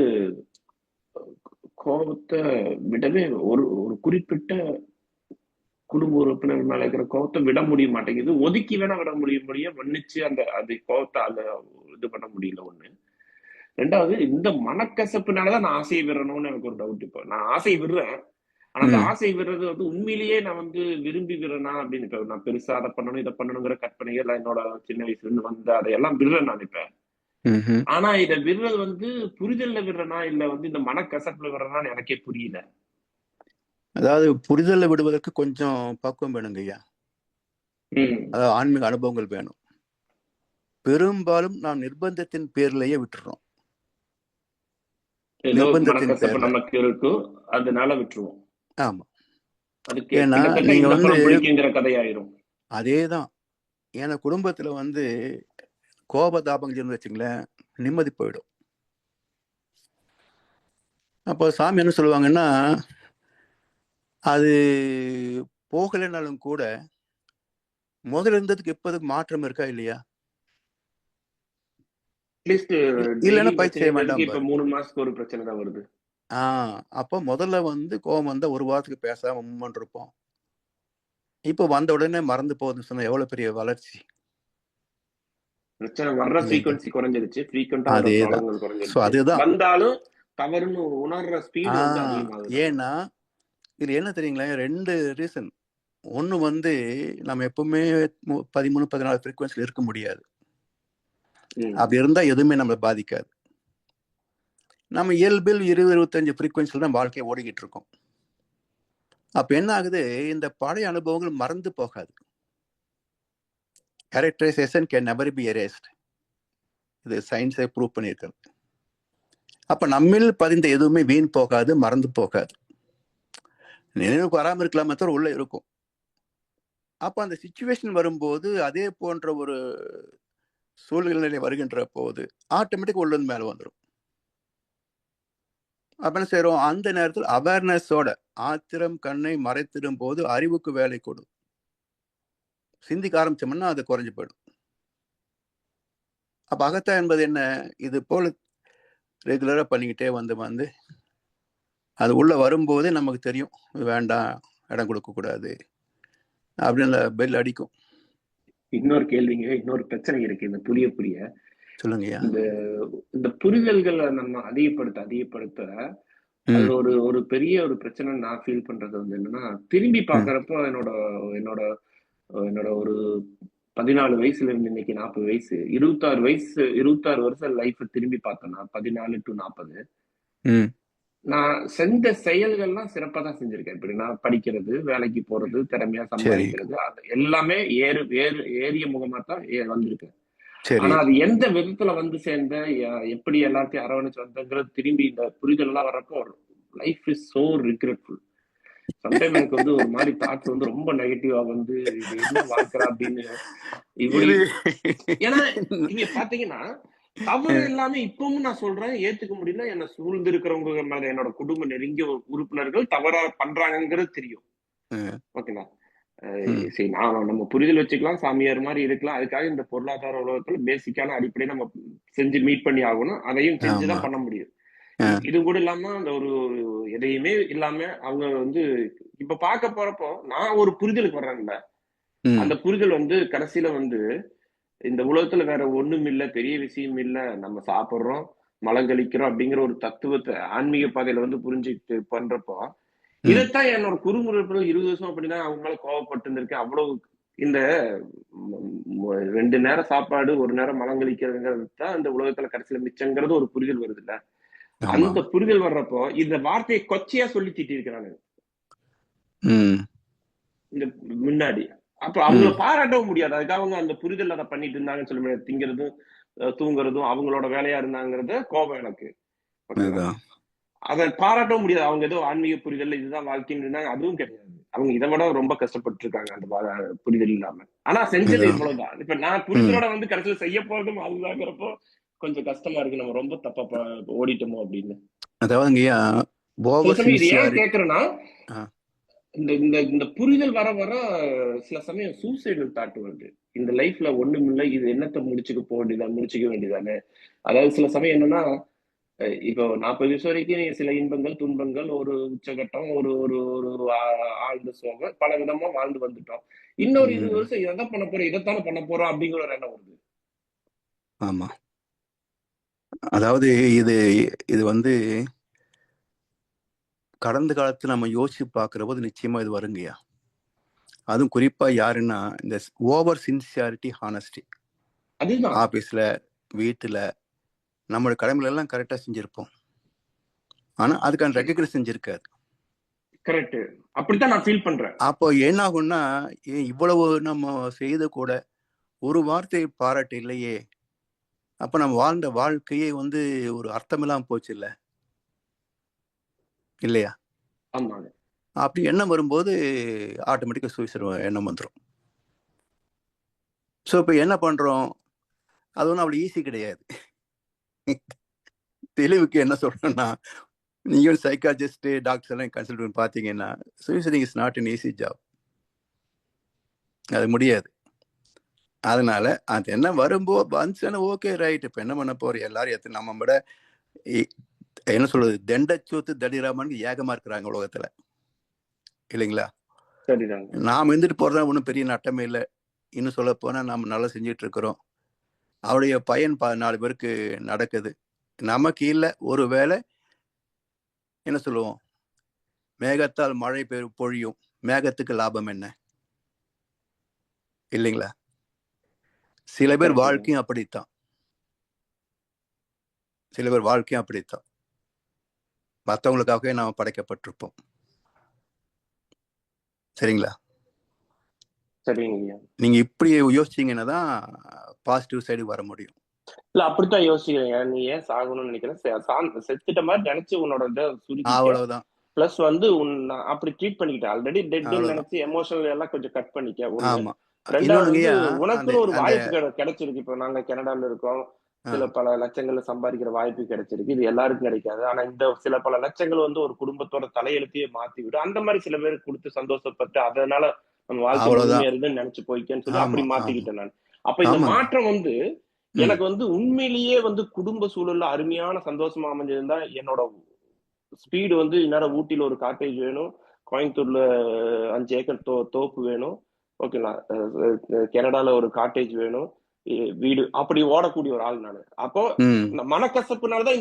கோபத்தை விடவே ஒரு குறிப்பிட்ட குடும்ப உறுப்பினர் மேல இருக்கிற கோபத்தை விட முடிய மாட்டேங்குது. ஒதுக்கி வேணா விட முடியும், மன்னிச்சு அது கோபத்தை இது பண்ண முடியல. ஒண்ணு. ரெண்டாவது, இந்த மனக்கசப்புனாலதான் நான் ஆசையை விடுறணும்னு எனக்கு ஒரு டவுட். இப்போ நான் ஆசை விடுறேன், ஆனா அந்த ஆசை விடுறது வந்து உண்மையிலேயே நான் வந்து விரும்பி விடுறேனா அப்படின்னு. இப்ப நான் பெருசா அதை பண்ணணும் இதை பண்ணணுங்கிற கற்பனைகள் எல்லாம் என்னோட சின்ன வயசுல இருந்து வந்து அதையெல்லாம் விடுறேன் நான் இப்ப. ஆனா இதை விடுறது வந்து புரிதல்ல விடுறேனா இல்ல வந்து இந்த மனக்கசப்புல விடுறேனான்னு எனக்கே புரியல. அதாவது புரிதல்ல விடுவதற்கு கொஞ்சம் பக்குவம் வேணுங்க ஐயா. அதாவது ஆன்மீக அனுபவங்கள் வேணும். பெரும்பாலும் நாம் நிர்பந்தத்தின் பேர்லயே விட்டுறோம். நிர்பந்தத்தின் பேர்ல நமக்கு இருக்கும், அதனால விட்டுருவோம். ஆமா, ஏன்னா நீங்க வந்து கதையாயிரும். அதேதான். ஏன்னா குடும்பத்துல வந்து கோபதாபங்கள் இருந்து வச்சுங்களேன், நிம்மதி போயிடும். அப்போ சாமி என்ன சொல்லுவாங்கன்னா, அது போகலைனாலும் கூட முதல்ல இருந்ததுக்கு இப்போதுக்கு மாற்றம் இருக்கா இல்லையா? அட்லீஸ்ட் இல்லைன்னா டெய்லி பயிற்சி செய்ய மெசேஜ் வேண்டாம் இப்ப பாரு. 3 மாசத்துக்கு ஒரு பிரச்சனை தான் வருது. அப்போ முதல்ல கோவம் வந்தா ஒரு வாரத்துக்கு பேசாம இருப்போம். இப்போ வந்த உடனே மறந்து போகுதுன்னு சொன்னா எவ்வளவு பெரிய வளர்ச்சி பிரச்சனை வர்ற இல்லைங்களா? ஃப்ரீக்வன்சி குறைஞ்சிருச்சு, ஃப்ரீக்வெண்டா வர அதேதான். ப்ராப்ளங்கள் ஸோ குறைஞ்சிருச்சு. அதுதான் வந்தாலும் தவறுன்னு உணர்ற ஸ்பீடு வந்து அதிகமாகுது. ஏன்னா இது என்ன தெரியுங்களா, 2 ரீசன். ஒன்று நம்ம எப்பவுமே 13-14 ஃப்ரீக்வன்சியில் இருக்க முடியாது. அப்படி இருந்தா எதுவுமே நம்மளை பாதிக்காது. நம்ம இயல்பில் 20-25 ஃப்ரீக்வன்சியில் தான் வாழ்க்கையை ஓடிக்கிட்டு இருக்கோம். அப்ப என்ன ஆகுது, இந்த பழைய அனுபவங்கள் மறந்து போகாது. Characterisation can never be erased. இது சயின்ஸை ப்ரூவ் பண்ணியிருக்கிறது. அப்ப நம்மில் பதிந்த எதுவுமே வீண் போகாது, மறந்து போகாது. நினைவுக்கு வராமல் இருக்கலாமே தவிர உள்ள இருக்கும். அப்ப அந்த சிச்சுவேஷன் வரும்போது, அதே போன்ற ஒரு சூழ்நிலை வருகின்ற போது ஆட்டோமேட்டிக் உள்ள மேல வந்துடும். அப்ப என்ன செய்யறோம், அந்த நேரத்தில் அவேர்னஸோட ஆத்திரம் கண்ணை மறைத்திடும் போது அறிவுக்கு வேலை கொடு. சிந்திக்க ஆரம்பிச்சோம்னா அது குறைஞ்சு போயிடும். அப்ப அகத்தா என்பது என்ன, இது போல ரெகுலரா பண்ணிக்கிட்டே வந்து அது உள்ள வரும்போதே நமக்கு தெரியும், வேண்டாம், இடம் கொடுக்க கூடாது அப்படின்னு பெல் அடிக்கும். இன்னொரு கேள்விங்க, இன்னொரு பிரச்சனை இருக்கு. இந்த புரிய சொல்லுங்கய்யா. இந்த புரிதல்களை நம்ம அதிகப்படுத்த அது ஒரு பெரிய ஒரு பிரச்சனை நான் ஃபீல் பண்றது என்னன்னா, திரும்பி பாக்குறப்போ என்னோட ஒரு 14 வயசுல இருந்து இன்னைக்கு 40 வயசு, 26 வருஷம் லைஃப் திரும்பி பார்த்தேன்னா 14 to 40 நான் செஞ்ச செயல்கள்லாம் சிறப்பா தான் செஞ்சிருக்கேன். இப்படி நான் படிக்கிறது, வேலைக்கு போறது, திறமையா சம்பாதிக்கிறது, அது எல்லாமே ஏறிய முகமா தான் வந்திருக்கேன். ஆனா அது எந்த விதத்துல வந்து சேர்ந்த, எப்படி எல்லாத்தையும் அரவணைச்சு வந்தங்கிறது திரும்பி இந்த புரிதல் எல்லாம் வர்றப்போ லைஃப் இஸ் சோ ரிக்ரெட்ஃபுல். சம்டைம் எனக்கு ஒரு மாதிரி தாட்ஸ் ரொம்ப நெகட்டிவா இது என்ன வாழ்க்கை அப்படின்னு இப்படி. ஏன்னா நீங்க பாத்தீங்கன்னா தவறு எல்லாமே இப்பவும் நான் சொல்றேன், ஏத்துக்க முடியல. என்ன சூழ்ந்து இருக்கிறவங்க மேல என்னோட குடும்ப நெருங்கிய உறுப்பினர்கள் தவறா பண்றாங்கிறது தெரியும். ஓகேங்களா, சரி நம்ம புரிதல் வச்சுக்கலாம், சாமியார் மாதிரி இருக்கலாம். அதுக்காக இந்த பொருளாதார உலகத்துல பேசிக்கான அடிப்படையை நம்ம செஞ்சு மீட் பண்ணி ஆகணும். அதையும் செஞ்சுதான் பண்ண முடியும். இது கூட இல்லாம அந்த ஒரு எதையுமே இல்லாம அவங்க இப்ப பார்க்க போறப்போ நான் ஒரு புரிதலுக்கு வர்றேன்ல, அந்த புரிதல் கடைசியில இந்த உலகத்துல வேற ஒண்ணும் இல்ல, பெரிய விஷயம் இல்ல, நம்ம சாப்பிடுறோம், மலங்கழிக்கிறோம் அப்படிங்கிற ஒரு தத்துவத்தை ஆன்மீக பாதையில புரிஞ்சுட்டு பண்றப்போ, இதைத்தான் என்னோட குறுமுறைப்புகள் 20 வருஷம் அப்படின்னா அவங்க மேல கோவப்பட்டு இருந்திருக்கேன். அவ்வளவு இந்த 2 நேரம் சாப்பாடு, 1 நேரம் மலங்கழிக்கிறதுங்கிறது தான் இந்த உலகத்துல கடைசியில மிச்சங்கிறது ஒரு புரிதல் வருது இல்ல. அந்த புரிதல் வர்றப்போ இந்த வார்த்தையை கொச்சையா சொல்லி திட்டி இருக்கிறாங்க இந்த முன்னாடி. அப்ப அவங்கள பாராட்டவும் முடியாது. அதுக்காக அவங்க அந்த புரிதல் அதை பண்ணிட்டு இருந்தாங்கன்னு சொல்ல முடியாது. திங்கிறதும் தூங்குறதும் அவங்களோட வேலையா இருந்தாங்கிறது கோபம் எனக்கு. அதை பாராட்டவும் முடியாது. அவங்க ஏதோ ஆன்மீக புரிதல் இதுதான் வாழ்க்கைன்னு இருந்தாங்க, அதுவும் கிடையாது. அவங்க இதை விட ரொம்ப கஷ்டப்பட்டு இருக்காங்க அந்த புரிதல் இல்லாம. ஆனா செஞ்சது இவ்வளவுதான். இப்ப நான் புரிதலோட கடைசியில் செய்ய போறதும் அதுதாங்கிறப்போ கொஞ்சம் கஷ்டமா இருக்கு. நம்ம ரொம்ப தப்பா ஓடிட்டோமோ அப்படின்னு. அதாவது இது ஏன் கேக்குறேன்னா, இந்த புரிதல் வர சில சமயம் சூசைடல் தாட் வருது. இந்த லைஃப்ல ஒண்ணும் இல்லை, இது என்னத்தை முடிச்சுக்க வேண்டியதானே. அதாவது சில சமயம் என்னன்னா, இப்போ 40 வருஷம் வரைக்கும் சில இன்பங்கள் துன்பங்கள், ஒரு உச்சகட்டம், ஒரு ஒரு ஆழ்ந்த சோகம், பல விதமா வாழ்ந்து வந்துட்டோம். இன்னொரு 20 வருஷம் இதான் பண்ண போறோம், இதைத்தானே பண்ண போறோம் அப்படிங்கிற ஒரு எண்ணம் வருது. ஆமா, அதாவது இது கடந்த காலத்துல நம்ம யோசிச்சு பார்க்கிற போது நிச்சயமா இது வருங்கய்யா. அதுவும் குறிப்பா யாருன்னா இந்த ஓவர் சின்சியாரிட்டி, ஹானஸ்டி. ஆபீஸ்ல, வீட்டுல நம்மளோட கடமைகள் எல்லாம் கரெக்டா செஞ்சிருப்போம், ஆனா அதுக்கான ரெகக்னைஸ் செஞ்சிருக்காது. கரெக்ட், அப்படித்தான் நான் ஃபீல் பண்றேன். அப்போ என்ன ஆகும்னா, இவ்வளவு நம்ம செய்த கூட ஒரு வார்த்தை பாராட்டு இல்லையே, அப்ப நம்ம வாழ்ந்த வாழ்க்கையே ஒரு அர்த்தம் இல்லாம போச்சு இல்லையா? அப்படி எண்ணம் வரும்போது ஆட்டோமேட்டிக்கா சூசைட் எண்ணம் வந்துடும். ஸோ இப்போ என்ன பண்றோம், அது ஒன்றும் அவ்வளோ ஈஸி கிடையாது. தெளிவுக்கு என்ன சொல்றேன்னா, நீங்க சைக்காலஜிஸ்ட், டாக்டர்ஸ் எல்லாம் கன்சல்ட் பண்ணி பார்த்தீங்கன்னா, suiciding is not an easy job. அது முடியாது. அதனால அது என்ன வரும்போது வந்துச்சுன்னா ஓகே ரைட். இப்ப என்ன பண்ண போறோம், எல்லாரும் நம்ம விட என்ன சொல்றது, தண்டச்சூத்து தடிராமன் ஏகமா இருக்கிறாங்க உலகத்துல, இல்லைங்களா? சரிதாங்க. நாம் இருந்துட்டு போறதா ஒன்றும் பெரிய நட்டமே இல்லை. இன்னும் சொல்ல போனா நம்ம நல்லா செஞ்சுட்டு இருக்கிறோம். அவருடைய பயன் 4 பேருக்கு நடக்குது. நமக்கு இல்லை. ஒரு வேளை என்ன சொல்லுவோம், மேகத்தால் மழை பொழியும், மேகத்துக்கு லாபம் என்ன, இல்லைங்களா? சில பேர் கரெக்டுங்க. வாழ்க்கையும் அப்படித்தான், சில பேர் வாழ்க்கையும் அப்படித்தான். மற்றவங்களுக்காகவே நாம படைக்கப்பட்டிருப்போம். சரிங்களா? சரிங்க. நீங்க இப்படி யோசிச்சீங்கன்னா தான் பாசிட்டிவ் சைடு வர முடியும். இல்ல அப்படித்தான் யோசிக்கிறேங்க. நீ ஏன் சாகணும்னு நினைக்கிறேன், செத்துட்ட மாதிரி நினைச்சு உன்னோட இதை சுருக்கிக்க. அவ்வளவுதான். பிளஸ் வந்து அப்படி ட்ரீட் பண்ணிக்கிட்டேன். ஆல்ரெடி டெட்னு அவ்வளவுதான். நினைச்சு எமோஷனல் எல்லாம் கொஞ்சம் கட் பண்ணிக்க. ஒண்ணு. ஆமா. ரெண்டாவது வந்து இன்னொன்னுங்கய்யா, அந்த உனக்குன்னு ஒரு அந்த வாய்ப்பு கிடைச்சிருக்கு. இப்ப நாங்க கனடால இருக்கோம். சில பல லட்சங்கள்ல சம்பாதிக்கிற வாய்ப்பு கிடைச்சிருக்கு. இது எல்லாருக்கும் கிடைக்காது. ஆனா இந்த சில பல லட்சங்கள் வந்து ஒரு குடும்பத்தோட தலையெழுத்தையே மாத்தி விடும். அந்த மாதிரி சில பேருக்கு கொடுத்து சந்தோஷப்பட்டு அதனால நம்ம வாழ்க்கை அவ்வளவுதான். முழுமையா இருக்குன்னு நினைச்சு போய்க்கன்னு சொல்லி அப்படி ஆமா, ஆமா, மாத்திக்கிட்டேன் நான். அப்ப இந்த ஆமாங்க. மாற்றம் வந்து ம். எனக்கு வந்து உண்மையிலேயே வந்து குடும்ப சூழல்ல அருமையான சந்தோஷமா அமைஞ்சிருந்தா என்னோட ஸ்பீடு வந்து இந்நேரம் ஊட்டியில ஒரு காட்டேஜ் வேணும், கோயம்புத்தூர்ல 5 ஏக்கர் தோப்பு வேணும், ஓகேங்களா, கனடால ஒரு காட்டேஜ் வேணும், வீடு, அப்படி ஓடக்கூடிய ஒரு ஆள் நானு. அப்போ ம். இந்த மனக்கசப்புனாலதான்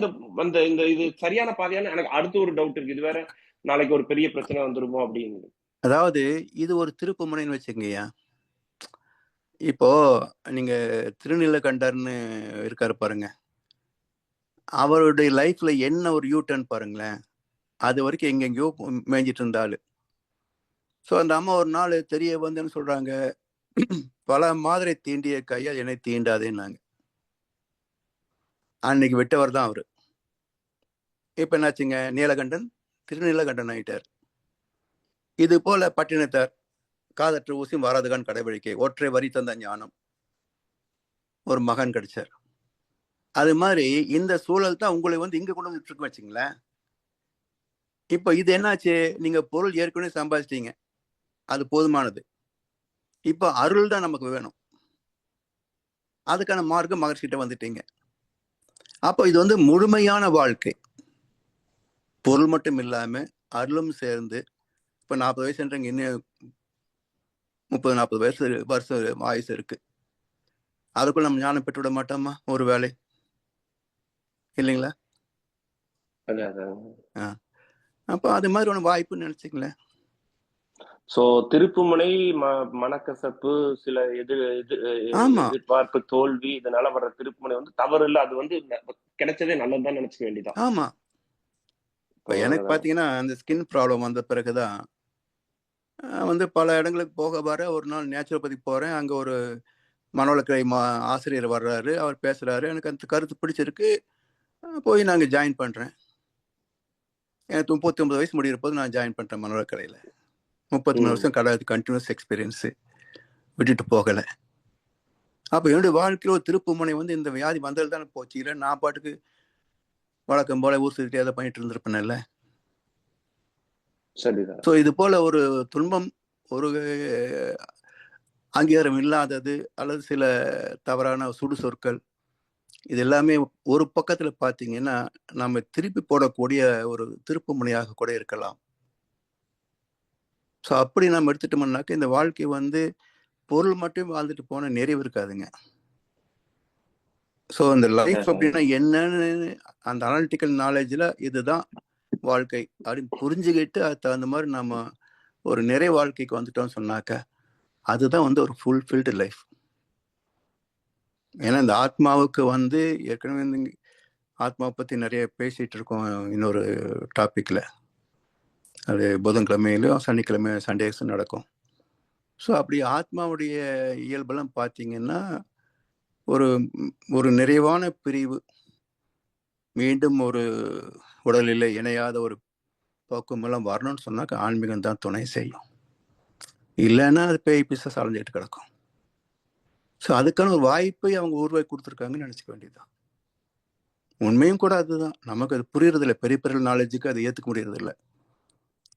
இந்த இது சரியான பாதையான எனக்கு அடுத்து ஒரு டவுட் இருக்கு. இது வேற நாளைக்கு ஒரு பெரிய பிரச்சனை வந்துருமோ அப்படின்னு. அதாவது இது ஒரு திருப்பு முனைன்னு வச்சுக்கங்கய்யா. இப்போ நீங்க திருநீலகண்டர்னு இருக்காரு பாருங்க, அவருடைய லைஃப்ல என்ன ஒரு யூ டர்ன் பாருங்களேன். அது வரைக்கும் எங்கெங்கயோ மேய்ஞ்சிட்டு இருந்தாரு. ஸோ அந்த அம்மா ஒரு நாள் தெரிய வந்துன்னு சொல்றாங்க, பல மாதிரி தீண்டிய கையா என்னை தீண்டாதேன்னாங்க. அன்னைக்கு விட்டவர் தான் அவரு. இப்ப என்னாச்சுங்க, நீலகண்டன் திருநீலகண்டன் ஆயிட்டார். இது போல பட்டினத்தார் காதற்ற ஊசியும் வராதுகான் கடைபிடிக்கை, ஒற்றை வரி தந்த ஞானம், ஒரு மகன் கிடைச்சார். அது மாதிரி இந்த சூழல் தான் உங்களை வந்து இங்க கொண்டு வந்து இருக்கு வச்சுங்களேன். இப்ப இது என்னாச்சு, நீங்க பொருள் ஏற்கனவே சம்பாதிச்சிட்டீங்க, அது போதுமானது. இப்ப அருள் தான் நமக்கு வேணும். அதுக்கான மார்க்கம் மகர்ஷிட்ட வந்துட்டீங்க. அப்போ இது வந்து முழுமையான வாழ்க்கை. பொருள் மட்டும் இல்லாம அருளும் சேர்ந்து. இப்ப 40 வயசுன்றீங்க, இன்னும் 30-40 வருஷம் ஆயுசு இருக்கு. அதுக்குள்ள நம்ம ஞானம் பெற்றுவிட மாட்டோமா ஒரு வேலை, இல்லைங்களா? அப்ப அது மாதிரி ஒண்ணு வாய்ப்புன்னு நினைச்சுங்களேன். சோ திருப்புமுனை, மனக்கசப்பு, சில எதிர்பார்ப்பு, தோல்வி, இதனால வர்ற திருப்புமுனை வந்து தவறு இல்லை. அது வந்து கிடைச்சதே நல்லதுதான் நினைச்சுக்க வேண்டியதான். ஆமா. இப்ப எனக்கு பாத்தீங்கன்னா அந்த ஸ்கின் ப்ராப்ளம் வந்த பிறகுதான் வந்து பல இடங்களுக்கு போக வர, ஒரு நாள் நேச்சுரோபதி போறேன். அங்க ஒரு மனோலக்கலை ஆசிரியர் வர்றாரு, அவர் பேசுறாரு. எனக்கு அந்த கருத்து பிடிச்சிருக்கு. போய் நாங்க ஜாயின் பண்றேன். எனக்கு 39 வயசு முடிகிற போது நான் ஜாயின் பண்றேன் மனோலக்கலையில. 33 வருஷம் கிடையாது, கண்டினியூஸ் எக்ஸ்பீரியன்ஸ், விட்டுட்டு போகலை. அப்ப என்னுடைய வாழ்க்கையில் ஒரு திருப்புமுனை வந்து இந்த வியாதி வந்தது தானே போச்சு. இல்லை நான் பாட்டுக்கு வழக்கம் போல ஊர் சுற்றி அதை பண்ணிட்டு இருந்திருப்பேன்ல. ஸோ இது போல ஒரு துன்பம், ஒரு அங்கீகாரம் இல்லாதது, அல்லது சில தவறான சுடு சொற்கள், இது எல்லாமே ஒரு பக்கத்துல பாத்தீங்கன்னா நம்ம திருப்பி போடக்கூடிய ஒரு திருப்பு முனையாக கூட இருக்கலாம். ஸோ அப்படி நம்ம எடுத்துட்டோம்னாக்க இந்த வாழ்க்கை வந்து பொருள் மட்டும் வாழ்ந்துட்டு போன நிறைவு இருக்காதுங்க. ஸோ இந்த லைஃப் அப்படின்னா என்னன்னு அந்த அனாலிட்டிக்கல் நாலேஜ்ல இதுதான் வாழ்க்கை அப்படின்னு புரிஞ்சுக்கிட்டு அது தகுந்த மாதிரி நம்ம ஒரு நிறைய வாழ்க்கைக்கு வந்துட்டோம்னு சொன்னாக்க அதுதான் வந்து ஒரு ஃபுல்ஃபில்டு லைஃப். ஏன்னா இந்த ஆத்மாவுக்கு வந்து ஏற்கனவே ஆத்மாவை பற்றி நிறைய பேசிகிட்டு இருக்கோம் இன்னொரு டாப்பிக்கில். அது புதன்கிழமையிலும் சனிக்கிழமை சண்டேஸ் நடக்கும். ஸோ அப்படி ஆத்மாவுடைய இயல்பெல்லாம் பார்த்தீங்கன்னா ஒரு ஒரு நிறைவான பிரிவு, மீண்டும் ஒரு உடலில் இணையாத ஒரு பக்குவமெல்லாம் வரணும்னு சொன்னாக்க ஆன்மீகம் தான் துணை செய்யும். இல்லைன்னா அது பேய் பிசாசு அலைஞ்சிட்டு கிடக்கும். ஸோ அதுக்கான ஒரு வாய்ப்பை அவங்க உருவாக்கி கொடுத்துருக்காங்கன்னு நினச்சிக்க வேண்டியதுதான். உண்மையும் கூட அதுதான். நமக்கு அது புரியறதில்லை. பெரிய நாலேஜுக்கு அது ஏற்றுக்க முடியறதில்லை.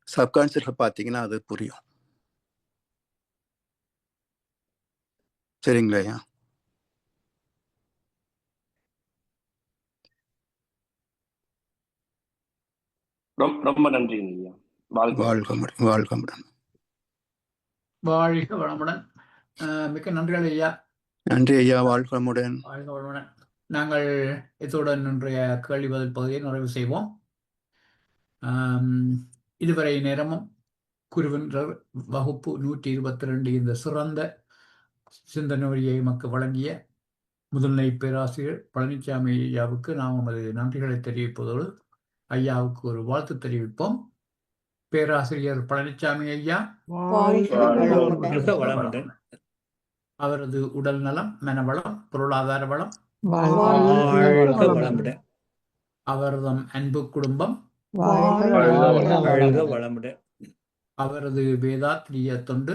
சப்கான்சியஸில் பார்த்தீங்கன்னா அது புரியும். சரிங்களா ஐயா? ரொம்ப நன்றிங்க ஐயா. வாழ்க வாழ்க்கமுடன். வாழ்க வளமுடன். மிக்க நன்றிகள் ஐயா. நன்றி ஐயா. வாழ்க்கமுடன். வாழ்க வளமுடன். நாங்கள் இத்துடன் இன்றைய கேள்வி பதில் பகுதியை நிறைவு செய்வோம். இதுவரை நேரமும் குருவினர் வகுப்பு 122 இந்த சிறந்த சிந்தனையை எமக்கு வழங்கிய முதல்நிலை பேராசிரியர் பழனிசாமி ஐயாவுக்கு நாம் நமது நன்றிகளை தெரிவிப்பதோடு ஐயாவுக்கு ஒரு வாழ்த்து தெரிவிப்போம். பேராசிரியர் பழனிசாமி ஐயா அவரது உடல் நலம், மனவளம், பொருளாதார வளம், அவரது அன்பு குடும்பம், அவரது வேதாத்திரிய தொண்டு